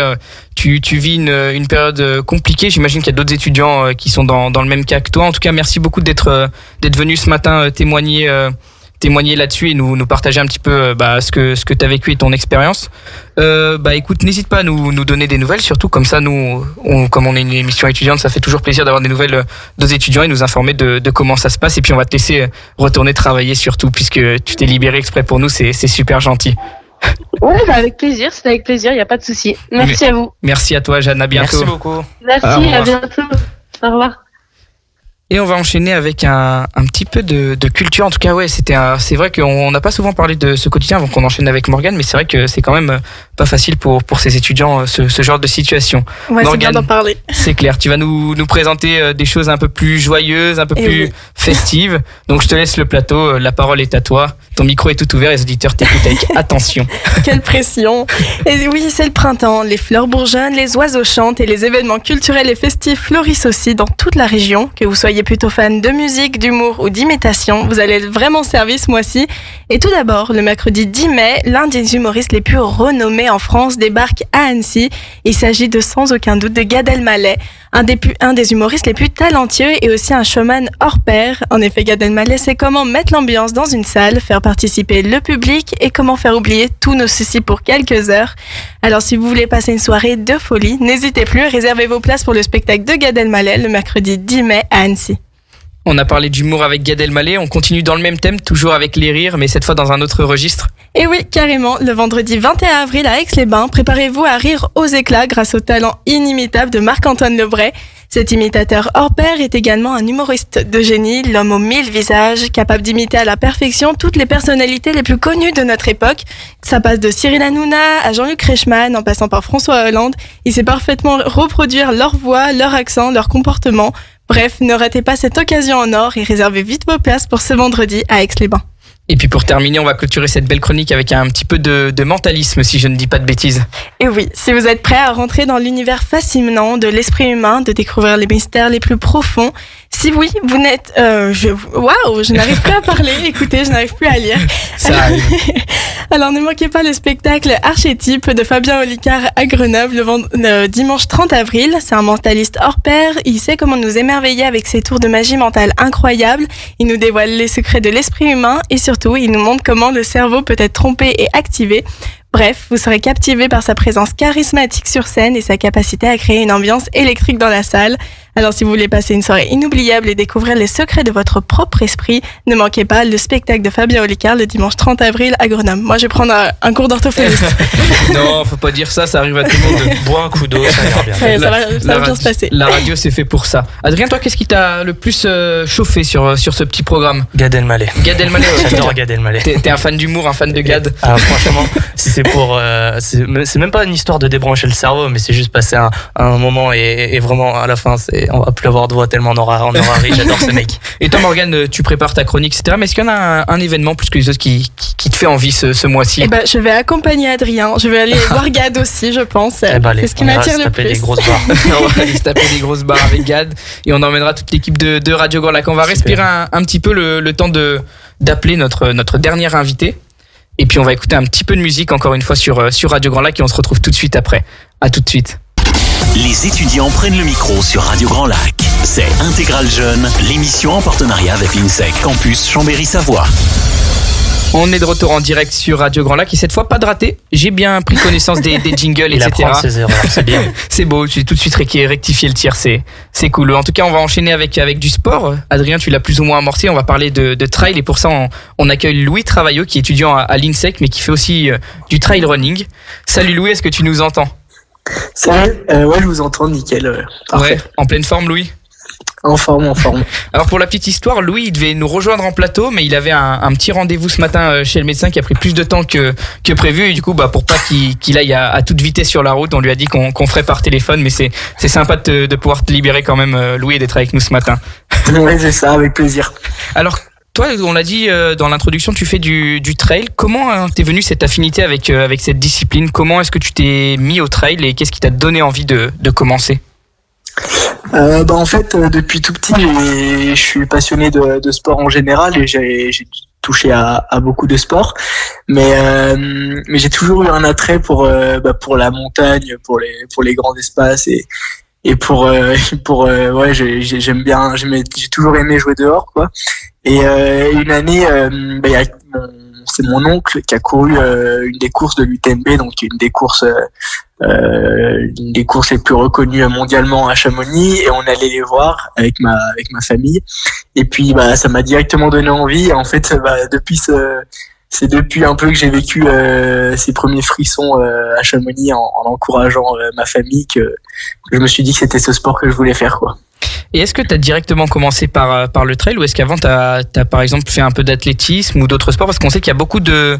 tu vis une période compliquée. J'imagine qu'il y a d'autres étudiants qui sont dans le même cas que toi. En tout cas, merci beaucoup d'être venu ce matin témoigner là-dessus et nous partager un petit peu ce que tu as vécu et ton expérience. Écoute, n'hésite pas à nous donner des nouvelles, surtout comme ça, comme on est une émission étudiante, ça fait toujours plaisir d'avoir des nouvelles des étudiants et nous informer de comment ça se passe. Et puis on va te laisser retourner travailler surtout, puisque tu t'es libéré exprès pour nous, c'est super gentil. Ouais, avec plaisir, c'est avec plaisir, il n'y a pas de souci. Merci à vous. Merci à toi, Jeanne, à bientôt. Merci beaucoup. Merci, Au revoir. à bientôt. Au revoir. Et on va enchaîner avec un petit peu de culture. En tout cas, ouais, c'est vrai qu'on n'a pas souvent parlé de ce quotidien avant qu'on enchaîne avec Morgane, mais c'est vrai que c'est quand même pas facile pour ces étudiants, ce genre de situation. Ouais, c'est bien Morgane, d'en parler. c'est clair. Tu vas nous présenter des choses un peu plus joyeuses, un peu Et plus oui. festives. Donc, je te laisse le plateau. La parole est à toi. Ton micro est tout ouvert. Les auditeurs t'écoutent avec attention. Quelle pression! Et oui, c'est le printemps, les fleurs bourgeonnent, les oiseaux chantent et les événements culturels et festifs fleurissent aussi dans toute la région. Que vous soyez plutôt fan de musique, d'humour ou d'imitation, vous allez être vraiment servi ce mois-ci. Et tout d'abord, le mercredi 10 mai, l'un des humoristes les plus renommés en France débarque à Annecy. Il s'agit de sans aucun doute de Gad Elmaleh, un des humoristes les plus talentueux et aussi un showman hors pair. En effet, Gad Elmaleh sait comment mettre l'ambiance dans une salle, faire participer le public et comment faire oublier tous nos soucis pour quelques heures. Alors si vous voulez passer une soirée de folie, n'hésitez plus, réservez vos places pour le spectacle de Gad Elmaleh le mercredi 10 mai à Annecy. On a parlé d'humour avec Gad Elmaleh. On continue dans le même thème, toujours avec les rires, mais cette fois dans un autre registre. Et oui, carrément, le vendredi 21 avril à Aix-les-Bains, préparez-vous à rire aux éclats grâce au talent inimitable de Marc-Antoine Lebray. Cet imitateur hors pair est également un humoriste de génie, l'homme aux 1000 visages, capable d'imiter à la perfection toutes les personnalités les plus connues de notre époque. Ça passe de Cyril Hanouna à Jean-Luc Reichmann en passant par François Hollande. Il sait parfaitement reproduire leur voix, leur accent, leur comportement. Bref, ne ratez pas cette occasion en or et réservez vite vos places pour ce vendredi à Aix-les-Bains. Et puis pour terminer, on va clôturer cette belle chronique avec un petit peu de mentalisme, si je ne dis pas de bêtises. Et oui, si vous êtes prêts à rentrer dans l'univers fascinant de l'esprit humain, de découvrir les mystères les plus profonds, si oui, vous n'êtes... je n'arrive plus à parler, écoutez, je n'arrive plus à lire. Ça arrive. Alors ne manquez pas le spectacle Archétype de Fabien Olicard à Grenoble le dimanche 30 avril. C'est un mentaliste hors pair, il sait comment nous émerveiller avec ses tours de magie mentale incroyables, il nous dévoile les secrets de l'esprit humain et surtout il nous montre comment le cerveau peut être trompé et activé. Bref, vous serez captivé par sa présence charismatique sur scène et sa capacité à créer une ambiance électrique dans la salle. Alors si vous voulez passer une soirée inoubliable et découvrir les secrets de votre propre esprit, ne manquez pas le spectacle de Fabien Olicard le dimanche 30 avril à Grenoble. Moi je vais prendre un cours d'orthophoniste. Non, faut pas dire ça, ça arrive à tout le monde. Bois un coup d'eau, ça ira bien. Ça va bien se passer. La radio, c'est fait pour ça. Adrien, toi, qu'est-ce qui t'a le plus chauffé sur ce petit programme? Gad Elmaleh. Gad Elmaleh, J'adore Gad Elmaleh. T'es un fan d'humour, un fan de Gad? Ah, franchement, si c'est pour, c'est même pas une histoire de débrancher le cerveau, mais c'est juste passer un moment et vraiment à la fin, on va plus avoir de voix tellement on aura ri. J'adore ce mec. Et toi, Morgane, tu prépares ta chronique, etc. Mais est-ce qu'il y en a un événement plus que les autres qui te fait envie ce mois-ci? Eh ben, je vais accompagner Adrien. Je vais aller voir Gad aussi, je pense. C'est ce qui m'attire le plus. Des grosses barres. On va aller se taper des grosses barres avec Gad et on emmènera toute l'équipe de Radio Grand Lac. On va respirer un petit peu le temps d'appeler notre dernier invité. Et puis on va écouter un petit peu de musique encore une fois sur Radio Grand Lac et on se retrouve tout de suite après. À tout de suite. Les étudiants prennent le micro sur Radio Grand Lac. C'est Intégral Jeune, l'émission en partenariat avec l'INSEC Campus Chambéry-Savoie. On est de retour en direct sur Radio Grand Lac et cette fois pas de raté. J'ai bien pris connaissance des jingles, Il etc. apprend ses erreurs, c'est bien. C'est beau, j'ai tout de suite rectifié le tir, c'est cool. En tout cas, on va enchaîner avec du sport. Adrien, tu l'as plus ou moins amorcé, on va parler de trail et pour ça, on accueille Louis Travaillot qui est étudiant à l'INSEC mais qui fait aussi du trail running. Salut Louis, est-ce que tu nous entends? Salut, ouais, je vous entends, nickel. Parfait. Ouais, en pleine forme Louis? En forme. Alors pour la petite histoire, Louis il devait nous rejoindre en plateau mais il avait un petit rendez-vous ce matin chez le médecin qui a pris plus de temps que prévu et du coup pour pas qu'il aille à toute vitesse sur la route, on lui a dit qu'on ferait par téléphone mais c'est sympa de pouvoir te libérer quand même Louis et d'être avec nous ce matin. Ouais, c'est ça, avec plaisir. Alors toi, on l'a dit dans l'introduction, tu fais du trail. Comment t'es venu cette affinité avec cette discipline? Comment est-ce que tu t'es mis au trail et qu'est-ce qui t'a donné envie de commencer? En fait, depuis tout petit, je suis passionné de sport en général et j'ai touché à beaucoup de sports, mais j'ai toujours eu un attrait pour la montagne, pour les grands espaces et ouais, j'aime bien, j'ai toujours aimé jouer dehors, quoi. Et une année, c'est mon oncle qui a couru une des courses de l'UTMB, donc une des courses les plus reconnues mondialement à Chamonix, et on allait les voir avec ma famille. Et puis ça m'a directement donné envie. Et en fait, c'est depuis un peu que j'ai vécu ces premiers frissons à Chamonix en encourageant ma famille que je me suis dit que c'était ce sport que je voulais faire, quoi. Et est-ce que tu as directement commencé par le trail ou est-ce qu'avant tu as par exemple fait un peu d'athlétisme ou d'autres sports? Parce qu'on sait qu'il y a beaucoup de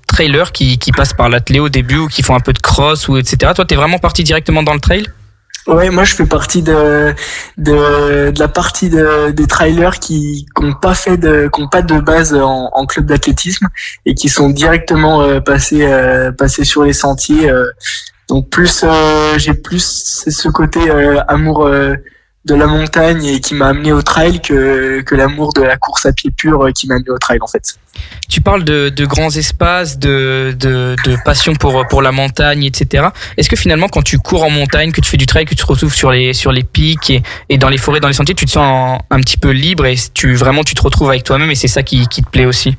trailers qui passent par l'athlé au début ou qui font un peu de cross ou etc. Toi, t'es vraiment parti directement dans le trail? Ouais, moi je fais partie de la partie des trailers qui ont pas de base en club d'athlétisme et qui sont directement passés sur les sentiers. Donc j'ai plus ce côté amour de la montagne et qui m'a amené au trail que l'amour de la course à pied pur qui m'a amené au trail en fait. Tu parles de grands espaces, de passion pour la montagne, etc. Est-ce que finalement quand tu cours en montagne, que tu fais du trail, que tu te retrouves sur les pics et dans les forêts, dans les sentiers, tu te sens un petit peu libre et tu te retrouves avec toi-même et c'est ça qui te plaît aussi?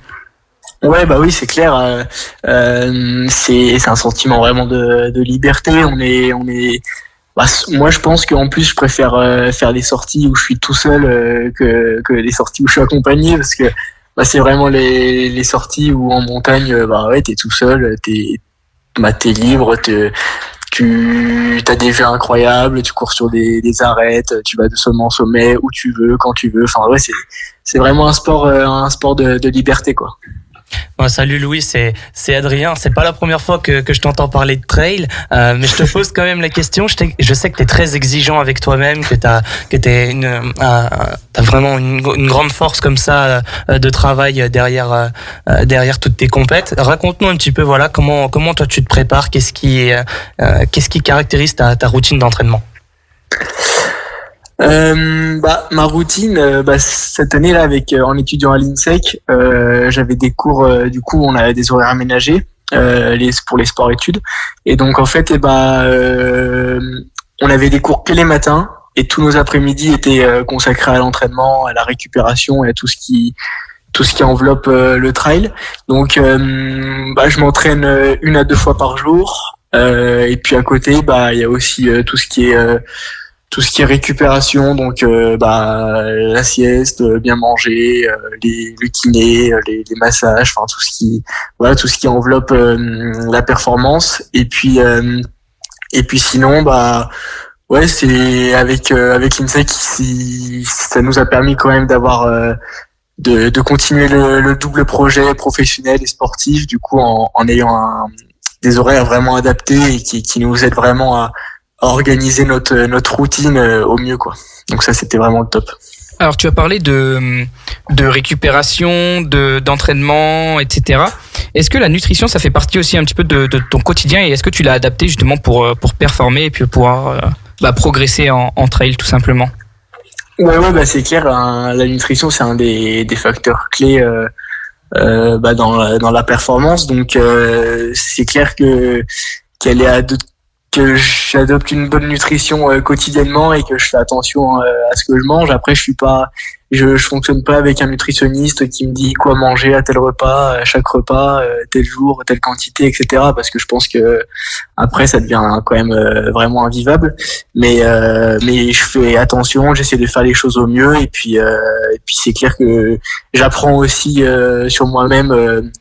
Ouais, oui, c'est clair. C'est un sentiment vraiment de liberté. Moi, je pense qu'en plus, je préfère faire des sorties où je suis tout seul que des sorties où je suis accompagné, parce que c'est vraiment les sorties où en montagne, ouais, t'es tout seul, t'es libre, tu as des vues incroyables, tu cours sur des arêtes, tu vas de sommet en sommet où tu veux, quand tu veux. Enfin, ouais, c'est vraiment un sport de liberté, quoi. Bon, salut Louis, c'est Adrien. C'est pas la première fois que je t'entends parler de trail, mais je te pose quand même la question. Je sais que t'es très exigeant avec toi-même, que t'as vraiment une grande force comme ça de travail derrière toutes tes compètes. Raconte-nous un petit peu, voilà, comment toi tu te prépares, qu'est-ce qui caractérise ta routine d'entraînement? Ma routine, cette année là en étudiant à l'INSEC, j'avais des cours, du coup on avait des horaires aménagés pour les sports études, et donc en fait on avait des cours que les matins et tous nos après-midi étaient consacrés à l'entraînement, à la récupération et à tout ce qui enveloppe le trail. Donc je m'entraîne 1 à 2 fois par jour, et puis à côté il y a aussi tout ce qui est récupération, donc la sieste, bien manger, le kiné, les massages, enfin tout ce qui enveloppe la performance. Et puis sinon ouais, c'est avec l'INSEC, ça nous a permis quand même d'avoir de continuer le double projet professionnel et sportif, du coup en ayant des horaires vraiment adaptés et qui nous aident vraiment organiser notre routine au mieux, quoi. Donc ça, c'était vraiment le top. Alors tu as parlé de récupération, d'entraînement, etc. Est-ce que la nutrition, ça fait partie aussi un petit peu de ton quotidien et est-ce que tu l'as adapté justement pour performer et puis pouvoir progresser en trail tout simplement? Ouais, bah c'est clair. La nutrition, c'est un des facteurs clés dans la performance. Donc c'est clair que j'adopte une bonne nutrition quotidiennement et que je fais attention à ce que je mange. Après, je fonctionne pas avec un nutritionniste qui me dit quoi manger à tel repas, à chaque repas, tel jour, telle quantité, etc. Parce que je pense que après ça devient quand même vraiment invivable. Mais je fais attention, j'essaie de faire les choses au mieux et puis c'est clair que j'apprends aussi sur moi-même.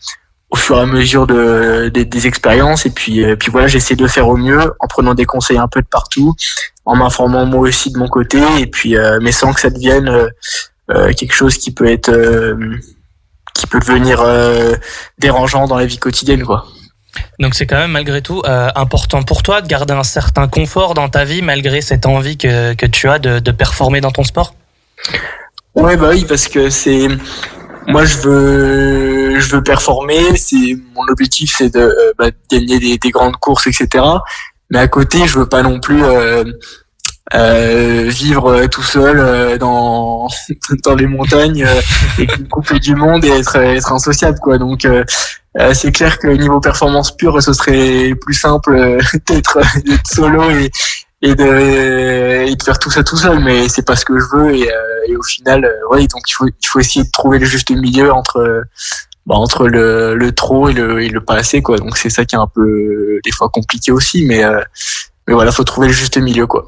Au fur et à mesure des expériences et puis voilà, j'essaie de faire au mieux en prenant des conseils un peu de partout, en m'informant moi aussi de mon côté et puis mais sans que ça devienne quelque chose qui peut devenir dérangeant dans la vie quotidienne, quoi. Donc c'est quand même malgré tout important pour toi de garder un certain confort dans ta vie malgré cette envie que tu as de performer dans ton sport. Ouais, bah oui, parce que moi je veux performer, mon objectif c'est de gagner des grandes courses, etc. Mais à côté je veux pas non plus vivre tout seul dans les montagnes et couper du monde et être insociable, quoi. Donc c'est clair que niveau performance pure ce serait plus simple d'être solo et de faire tout ça tout seul, mais c'est pas ce que je veux et au final donc il faut essayer de trouver le juste milieu entre le trop et le pas assez, quoi. Donc c'est ça qui est un peu des fois compliqué aussi, mais voilà, faut trouver le juste milieu, quoi.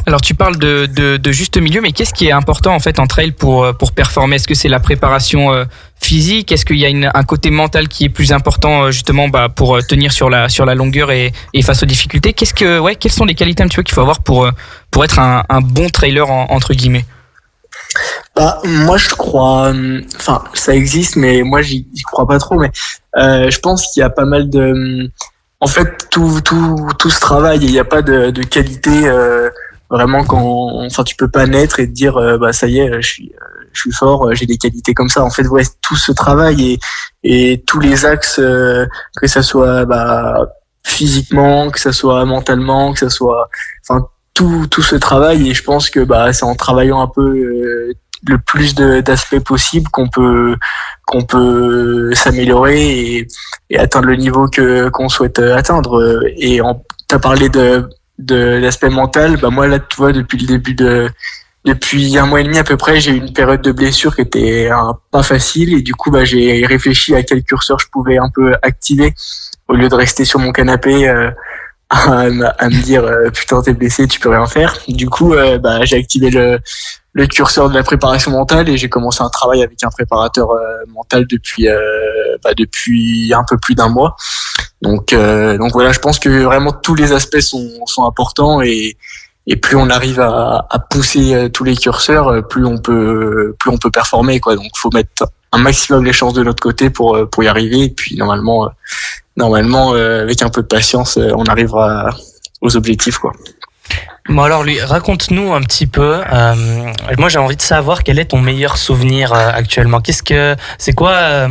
Alors tu parles de juste milieu, mais qu'est-ce qui est important en fait en trail pour performer? Est-ce que c'est la préparation physique? Est-ce qu'il y a un côté mental qui est plus important justement pour tenir sur la longueur et face aux difficultés? Quelles sont les qualités un petit peu qu'il faut avoir pour être un bon trailer entre guillemets? Moi je crois, enfin ça existe, mais moi j'y crois pas trop. Mais je pense qu'il y a pas mal de, en fait tout se travaille et il n'y a pas de qualité. Vraiment tu peux pas naître et te dire ça y est, je suis fort, j'ai des qualités comme ça. En fait, ouais, tout ce travail et tous les axes, que ça soit physiquement, que ça soit mentalement, que ça soit, tout ce travail. Et je pense que c'est en travaillant un peu le plus d'aspects possible qu'on peut s'améliorer et atteindre le niveau qu'on souhaite atteindre. Et t'as parlé de l'aspect mental. Moi là, tu vois, depuis un mois et demi à peu près, j'ai eu une période de blessure qui était pas facile et du coup j'ai réfléchi à quel curseur je pouvais un peu activer au lieu de rester sur mon canapé à me dire putain t'es blessé, tu peux rien faire. Du coup j'ai activé le curseur de la préparation mentale et j'ai commencé un travail avec un préparateur mental depuis un peu plus d'un mois. Donc voilà, je pense que vraiment tous les aspects sont importants et plus on arrive à pousser tous les curseurs, plus on peut performer, quoi. Donc faut mettre un maximum les chances de notre côté pour y arriver et puis normalement avec un peu de patience on arrivera aux objectifs, quoi. Bon alors raconte-nous un petit peu. Moi j'ai envie de savoir quel est ton meilleur souvenir actuellement. C'est quoi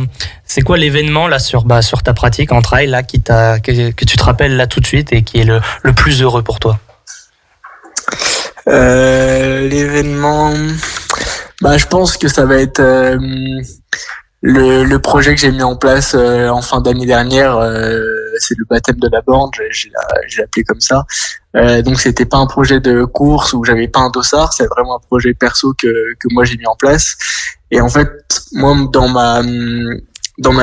l'événement là sur ta pratique en trail là que tu te rappelles là tout de suite et qui est le plus heureux pour toi? L'événement, je pense que ça va être le projet que j'ai mis en place en fin d'année dernière. C'est le baptême de la borne, j'ai appelé comme ça. Donc c'était pas un projet de course où j'avais pas un dossard, c'est vraiment un projet perso que moi j'ai mis en place. Et en fait, moi dans ma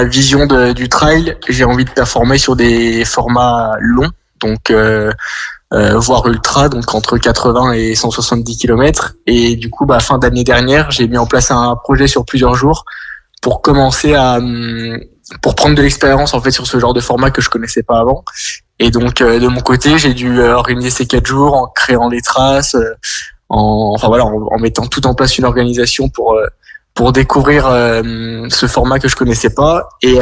vision du trail, j'ai envie de performer sur des formats longs, donc voire ultra, donc entre 80 et 170 km. Et du coup, fin d'année dernière, j'ai mis en place un projet sur plusieurs jours pour commencer pour prendre de l'expérience en fait sur ce genre de format que je connaissais pas avant. Et donc de mon côté, j'ai dû organiser ces 4 jours en créant les traces, en mettant tout en place une organisation pour découvrir ce format que je connaissais pas. Et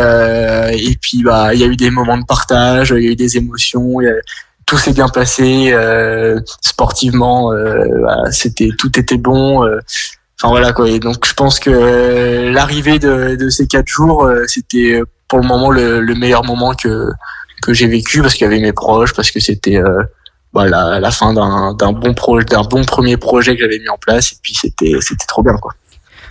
puis il y a eu des moments de partage, il y a eu des émotions, il tout s'est bien passé sportivement, tout était bon. Enfin voilà quoi. Et donc je pense que l'arrivée de ces 4 jours, c'était pour le moment le meilleur moment que j'ai vécu, parce qu'il y avait mes proches, parce que c'était la fin d'un bon premier projet que j'avais mis en place, et puis c'était trop bien quoi.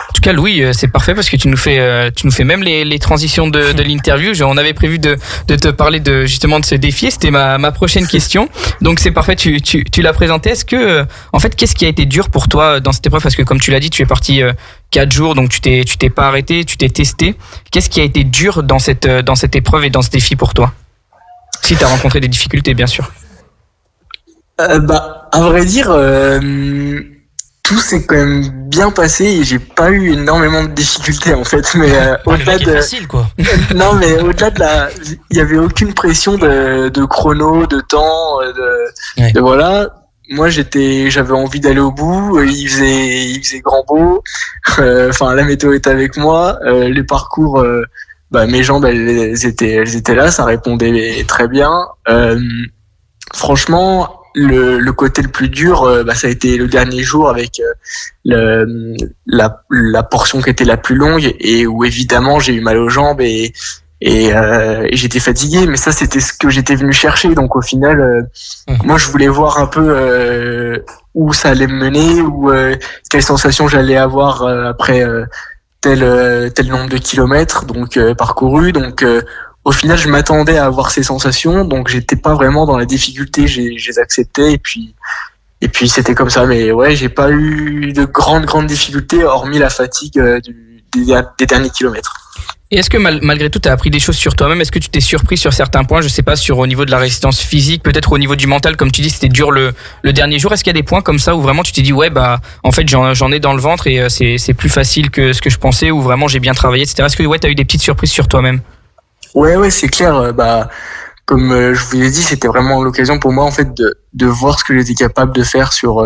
En tout cas, Louis, c'est parfait parce que tu nous fais même les transitions de l'interview. On avait prévu de te parler justement de ce défi. C'était ma prochaine question. Donc c'est parfait, tu l'as présenté. Est-ce que, en fait, qu'est-ce qui a été dur pour toi dans cette épreuve? Parce que comme tu l'as dit, tu es parti 4 jours, donc tu t'es pas arrêté, tu t'es testé. Qu'est-ce qui a été dur dans cette épreuve et dans ce défi pour toi? Si tu as rencontré des difficultés, bien sûr. À vrai dire, tout s'est quand même bien passé et j'ai pas eu énormément de difficultés en fait, mais au-delà de facile quoi. Non, mais au-delà il y avait aucune pression de chrono, de temps, de voilà. Moi j'avais envie d'aller au bout, il faisait grand beau. Enfin la météo était avec moi, les parcours mes jambes elles étaient là, ça répondait très bien. Franchement, le côté le plus dur, ça a été le dernier jour avec la portion qui était la plus longue et où évidemment j'ai eu mal aux jambes et j'étais fatigué, mais ça c'était ce que j'étais venu chercher. Donc au final, moi je voulais voir un peu où ça allait me mener, ou quelles sensations j'allais avoir après tel nombre de kilomètres donc parcourus. Donc au final, je m'attendais à avoir ces sensations, donc j'étais pas vraiment dans la difficulté, je les acceptais, et puis c'était comme ça. Mais ouais, j'ai pas eu de grandes difficultés, hormis la fatigue des derniers kilomètres. Et est-ce que malgré tout, tu as appris des choses sur toi-même? Est-ce que tu t'es surpris sur certains points? Je sais pas, au niveau de la résistance physique, peut-être au niveau du mental, comme tu dis, c'était dur le dernier jour. Est-ce qu'il y a des points comme ça où vraiment tu t'es dit, en fait, j'en ai dans le ventre et c'est plus facile que ce que je pensais, ou vraiment j'ai bien travaillé, etc. Est-ce que tu as eu des petites surprises sur toi-même? Ouais, c'est clair. Comme je vous ai dit, c'était vraiment l'occasion pour moi en fait de voir ce que j'étais capable de faire sur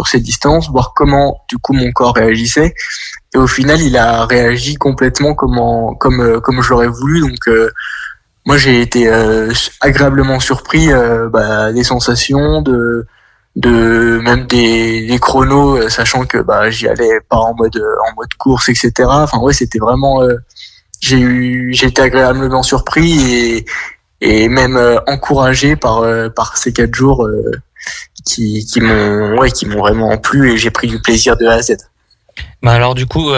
ces distances, voir comment du coup mon corps réagissait. Et au final, il a réagi complètement comme je l'aurais voulu. Donc moi, j'ai été agréablement surpris des sensations, de même des chronos, sachant que j'y allais pas en mode course, etc. Enfin ouais, c'était vraiment j'ai été agréablement surpris et même encouragé par ces 4 jours qui m'ont vraiment plu, et j'ai pris du plaisir de A à Z. Alors du coup,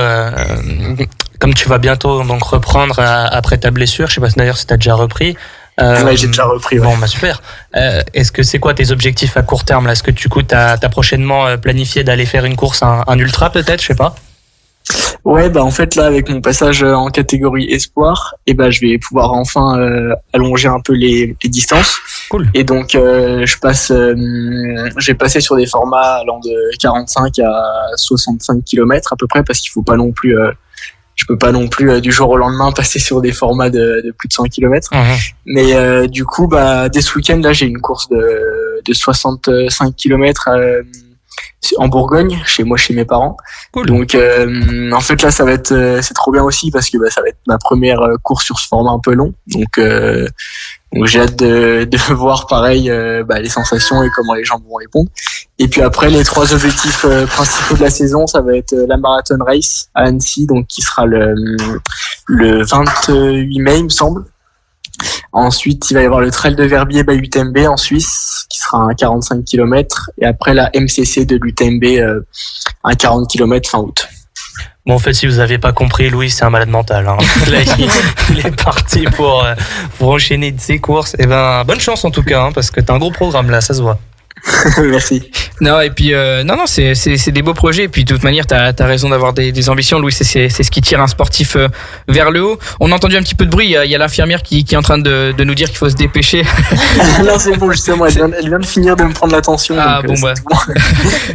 comme tu vas bientôt donc reprendre après ta blessure, je sais pas d'ailleurs si t'as déjà repris. Ouais, j'ai déjà repris. Ouais. Bon, super. Est-ce que c'est quoi tes objectifs à court terme là? Est-ce que du coup t'as prochainement planifié d'aller faire une course, un ultra peut-être, je sais pas? Ouais, en fait là, avec mon passage en catégorie espoir, je vais pouvoir enfin allonger un peu les distances. Cool. Et donc j'ai passé sur des formats allant de 45 à 65 km à peu près, parce qu'il faut pas non plus je peux pas non plus du jour au lendemain passer sur des formats de plus de 100 km. Mais du coup dès ce week-end là, j'ai une course de 65 km en Bourgogne, chez mes parents. Cool. Donc en fait là, ça va être c'est trop bien aussi, parce que ça va être ma première course sur ce format un peu long. Donc j'ai hâte de voir pareil les sensations et comment les gens vont répondre. Et puis après, les 3 objectifs principaux de la saison, ça va être la Marathon Race à Annecy, donc qui sera le 28 mai, il me semble. Ensuite, il va y avoir le Trail de Verbier by UTMB en Suisse, qui sera un 45 km. Et après, la MCC de l'UTMB, un 40 km fin août. Bon, en fait, si vous n'avez pas compris, Louis, c'est un malade mental. Là, il est parti pour enchaîner ses courses. Et bonne chance en tout cas, parce que t'as un gros programme là, ça se voit. Merci. Non, et puis non, c'est des beaux projets, et puis de toute manière t'as raison d'avoir des ambitions, Louis. C'est ce qui tire un sportif vers le haut. On a entendu un petit peu de bruit, il y a l'infirmière qui est en train de nous dire qu'il faut se dépêcher. Non, c'est bon, justement, elle vient de finir de me prendre l'attention. Ah donc,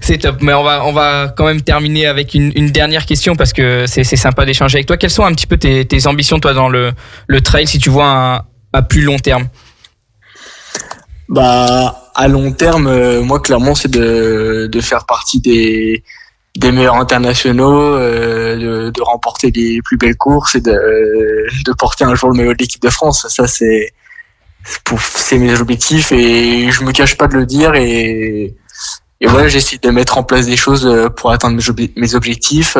c'est top. Mais on va quand même terminer avec une dernière question, parce que c'est sympa d'échanger avec toi. Quelles sont un petit peu tes ambitions toi dans le trail, si tu vois à plus long terme? À long terme, moi clairement c'est de faire partie des meilleurs internationaux, de remporter les plus belles courses et de porter un jour le maillot de l'équipe de France. Ça c'est c'est mes objectifs et je me cache pas de le dire et voilà, j'essaie de mettre en place des choses pour atteindre mes objectifs.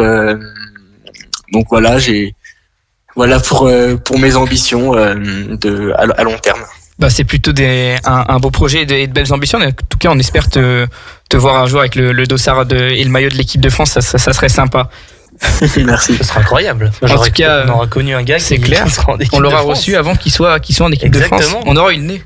Donc voilà, pour mes ambitions à long terme. Bah, c'est plutôt un beau projet et de belles ambitions. En tout cas, on espère te voir un jour avec le dossard et le maillot de l'équipe de France. Ça serait sympa. Merci. Ce serait incroyable. En tout cas, on aura connu un gars c'est qui clair. sera en équipe On l'aura de France. reçu avant qu'il soit en équipe de France. Exactement. On aura eu le nez.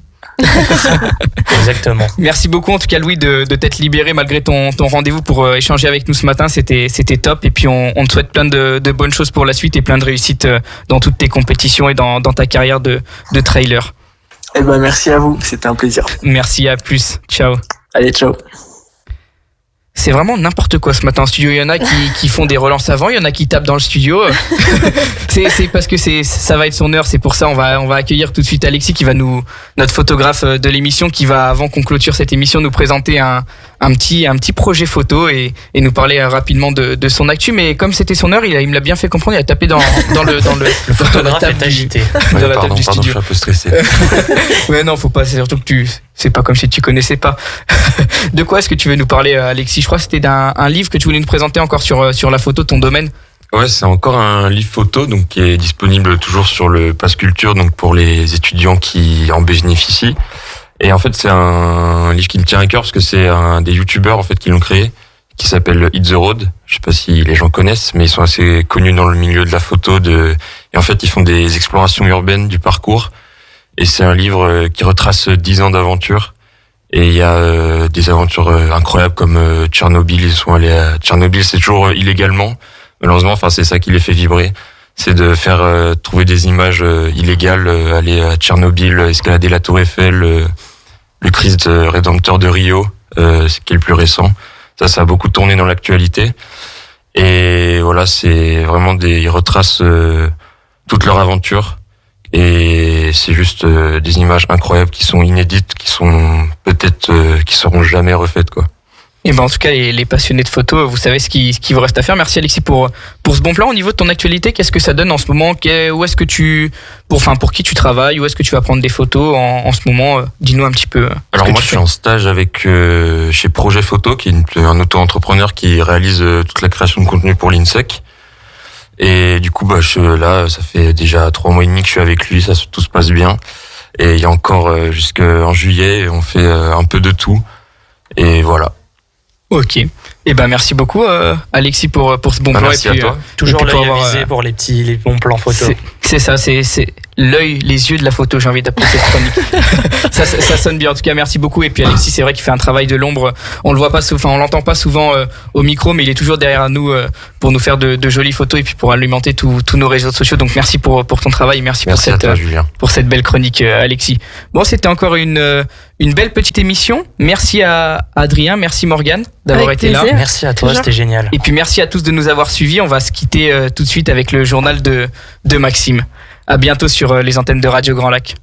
Exactement. Merci beaucoup en tout cas Louis de t'être libéré malgré ton rendez-vous pour échanger avec nous ce matin. C'était top et puis on te souhaite plein de bonnes choses pour la suite et plein de réussites dans toutes tes compétitions et dans ta carrière de trailer. Eh ben merci à vous, c'était un plaisir. Merci, à plus. Ciao. Allez, ciao. C'est vraiment n'importe quoi ce matin en studio. Il y en a qui font des relances avant, il y en a qui tapent dans le studio. c'est parce que ça va être son heure. C'est pour ça on va accueillir tout de suite Alexis qui va notre photographe de l'émission, qui va, avant qu'on clôture cette émission, nous présenter un petit projet photo et nous parler rapidement de son actu. Mais comme c'était son heure, il me l'a bien fait comprendre. Il a tapé dans le photographe est agité. Dans la table du Pardon, studio. je suis un peu stressé. Ouais, non, faut pas. C'est surtout que c'est pas comme si tu connaissais pas. De quoi est-ce que tu veux nous parler, Alexis? Je crois que c'était d'un livre que tu voulais nous présenter encore sur la photo, ton domaine. Ouais, c'est encore un livre photo donc qui est disponible toujours sur le Pass Culture, donc pour les étudiants qui en bénéficient. Et en fait, c'est un livre qui me tient à cœur parce que c'est un des youtubeurs en fait qui l'ont créé, qui s'appelle Hit the Road. Je sais pas si les gens connaissent, mais ils sont assez connus dans le milieu de la photo. Et en fait, ils font des explorations urbaines du parcours. Et c'est un livre qui retrace 10 ans d'aventure. Et il y a des aventures incroyables comme Tchernobyl. Ils sont allés à Tchernobyl, c'est toujours illégalement. Malheureusement, enfin c'est ça qui les fait vibrer. C'est de faire trouver des images illégales, aller à Tchernobyl, escalader la Tour Eiffel, le Christ rédempteur de Rio, qui est le plus récent. Ça a beaucoup tourné dans l'actualité. Et voilà, c'est vraiment ils retracent toute leur aventure. Et c'est juste des images incroyables qui sont inédites, qui sont peut-être qui seront jamais refaites quoi. Et ben en tout cas les passionnés de photo, vous savez ce qu'il vous reste à faire. Merci Alexis pour ce bon plan. Au niveau de ton actualité, qu'est-ce que ça donne en ce moment? Où est-ce que pour qui tu travailles? Où est-ce que tu vas prendre des photos en ce moment? Dis-nous un petit peu. Alors moi je suis en stage avec chez Projet Photo, qui est un auto-entrepreneur qui réalise toute la création de contenu pour l'INSEC. Et du coup là ça fait déjà 3 mois et demi que je suis avec lui, tout se passe bien. Et il y a encore jusqu'en juillet, on fait un peu de tout. Et voilà. Ok. Et ben merci beaucoup Alexis pour ce bon plan. Merci et puis, à toi. Toujours et puis l'œil avisé pour les bons plans photo. C'est ça, c'est l'œil, les yeux de la photo, j'ai envie d'appeler cette chronique. ça sonne bien en tout cas, merci beaucoup. Et puis Alexis, c'est vrai qu'il fait un travail de l'ombre. On le voit pas souvent, on l'entend pas souvent au micro, mais il est toujours derrière nous pour nous faire de jolies photos et puis pour alimenter tous nos réseaux sociaux. Donc merci pour ton travail, merci pour cette belle chronique Alexis. Bon, c'était encore une belle petite émission. Merci à Adrien, merci Morgane d'avoir été là. Merci à toi, c'était génial. Et puis merci à tous de nous avoir suivis. On va se quitter tout de suite avec le journal de Maxime. À bientôt sur les antennes de Radio Grand Lac.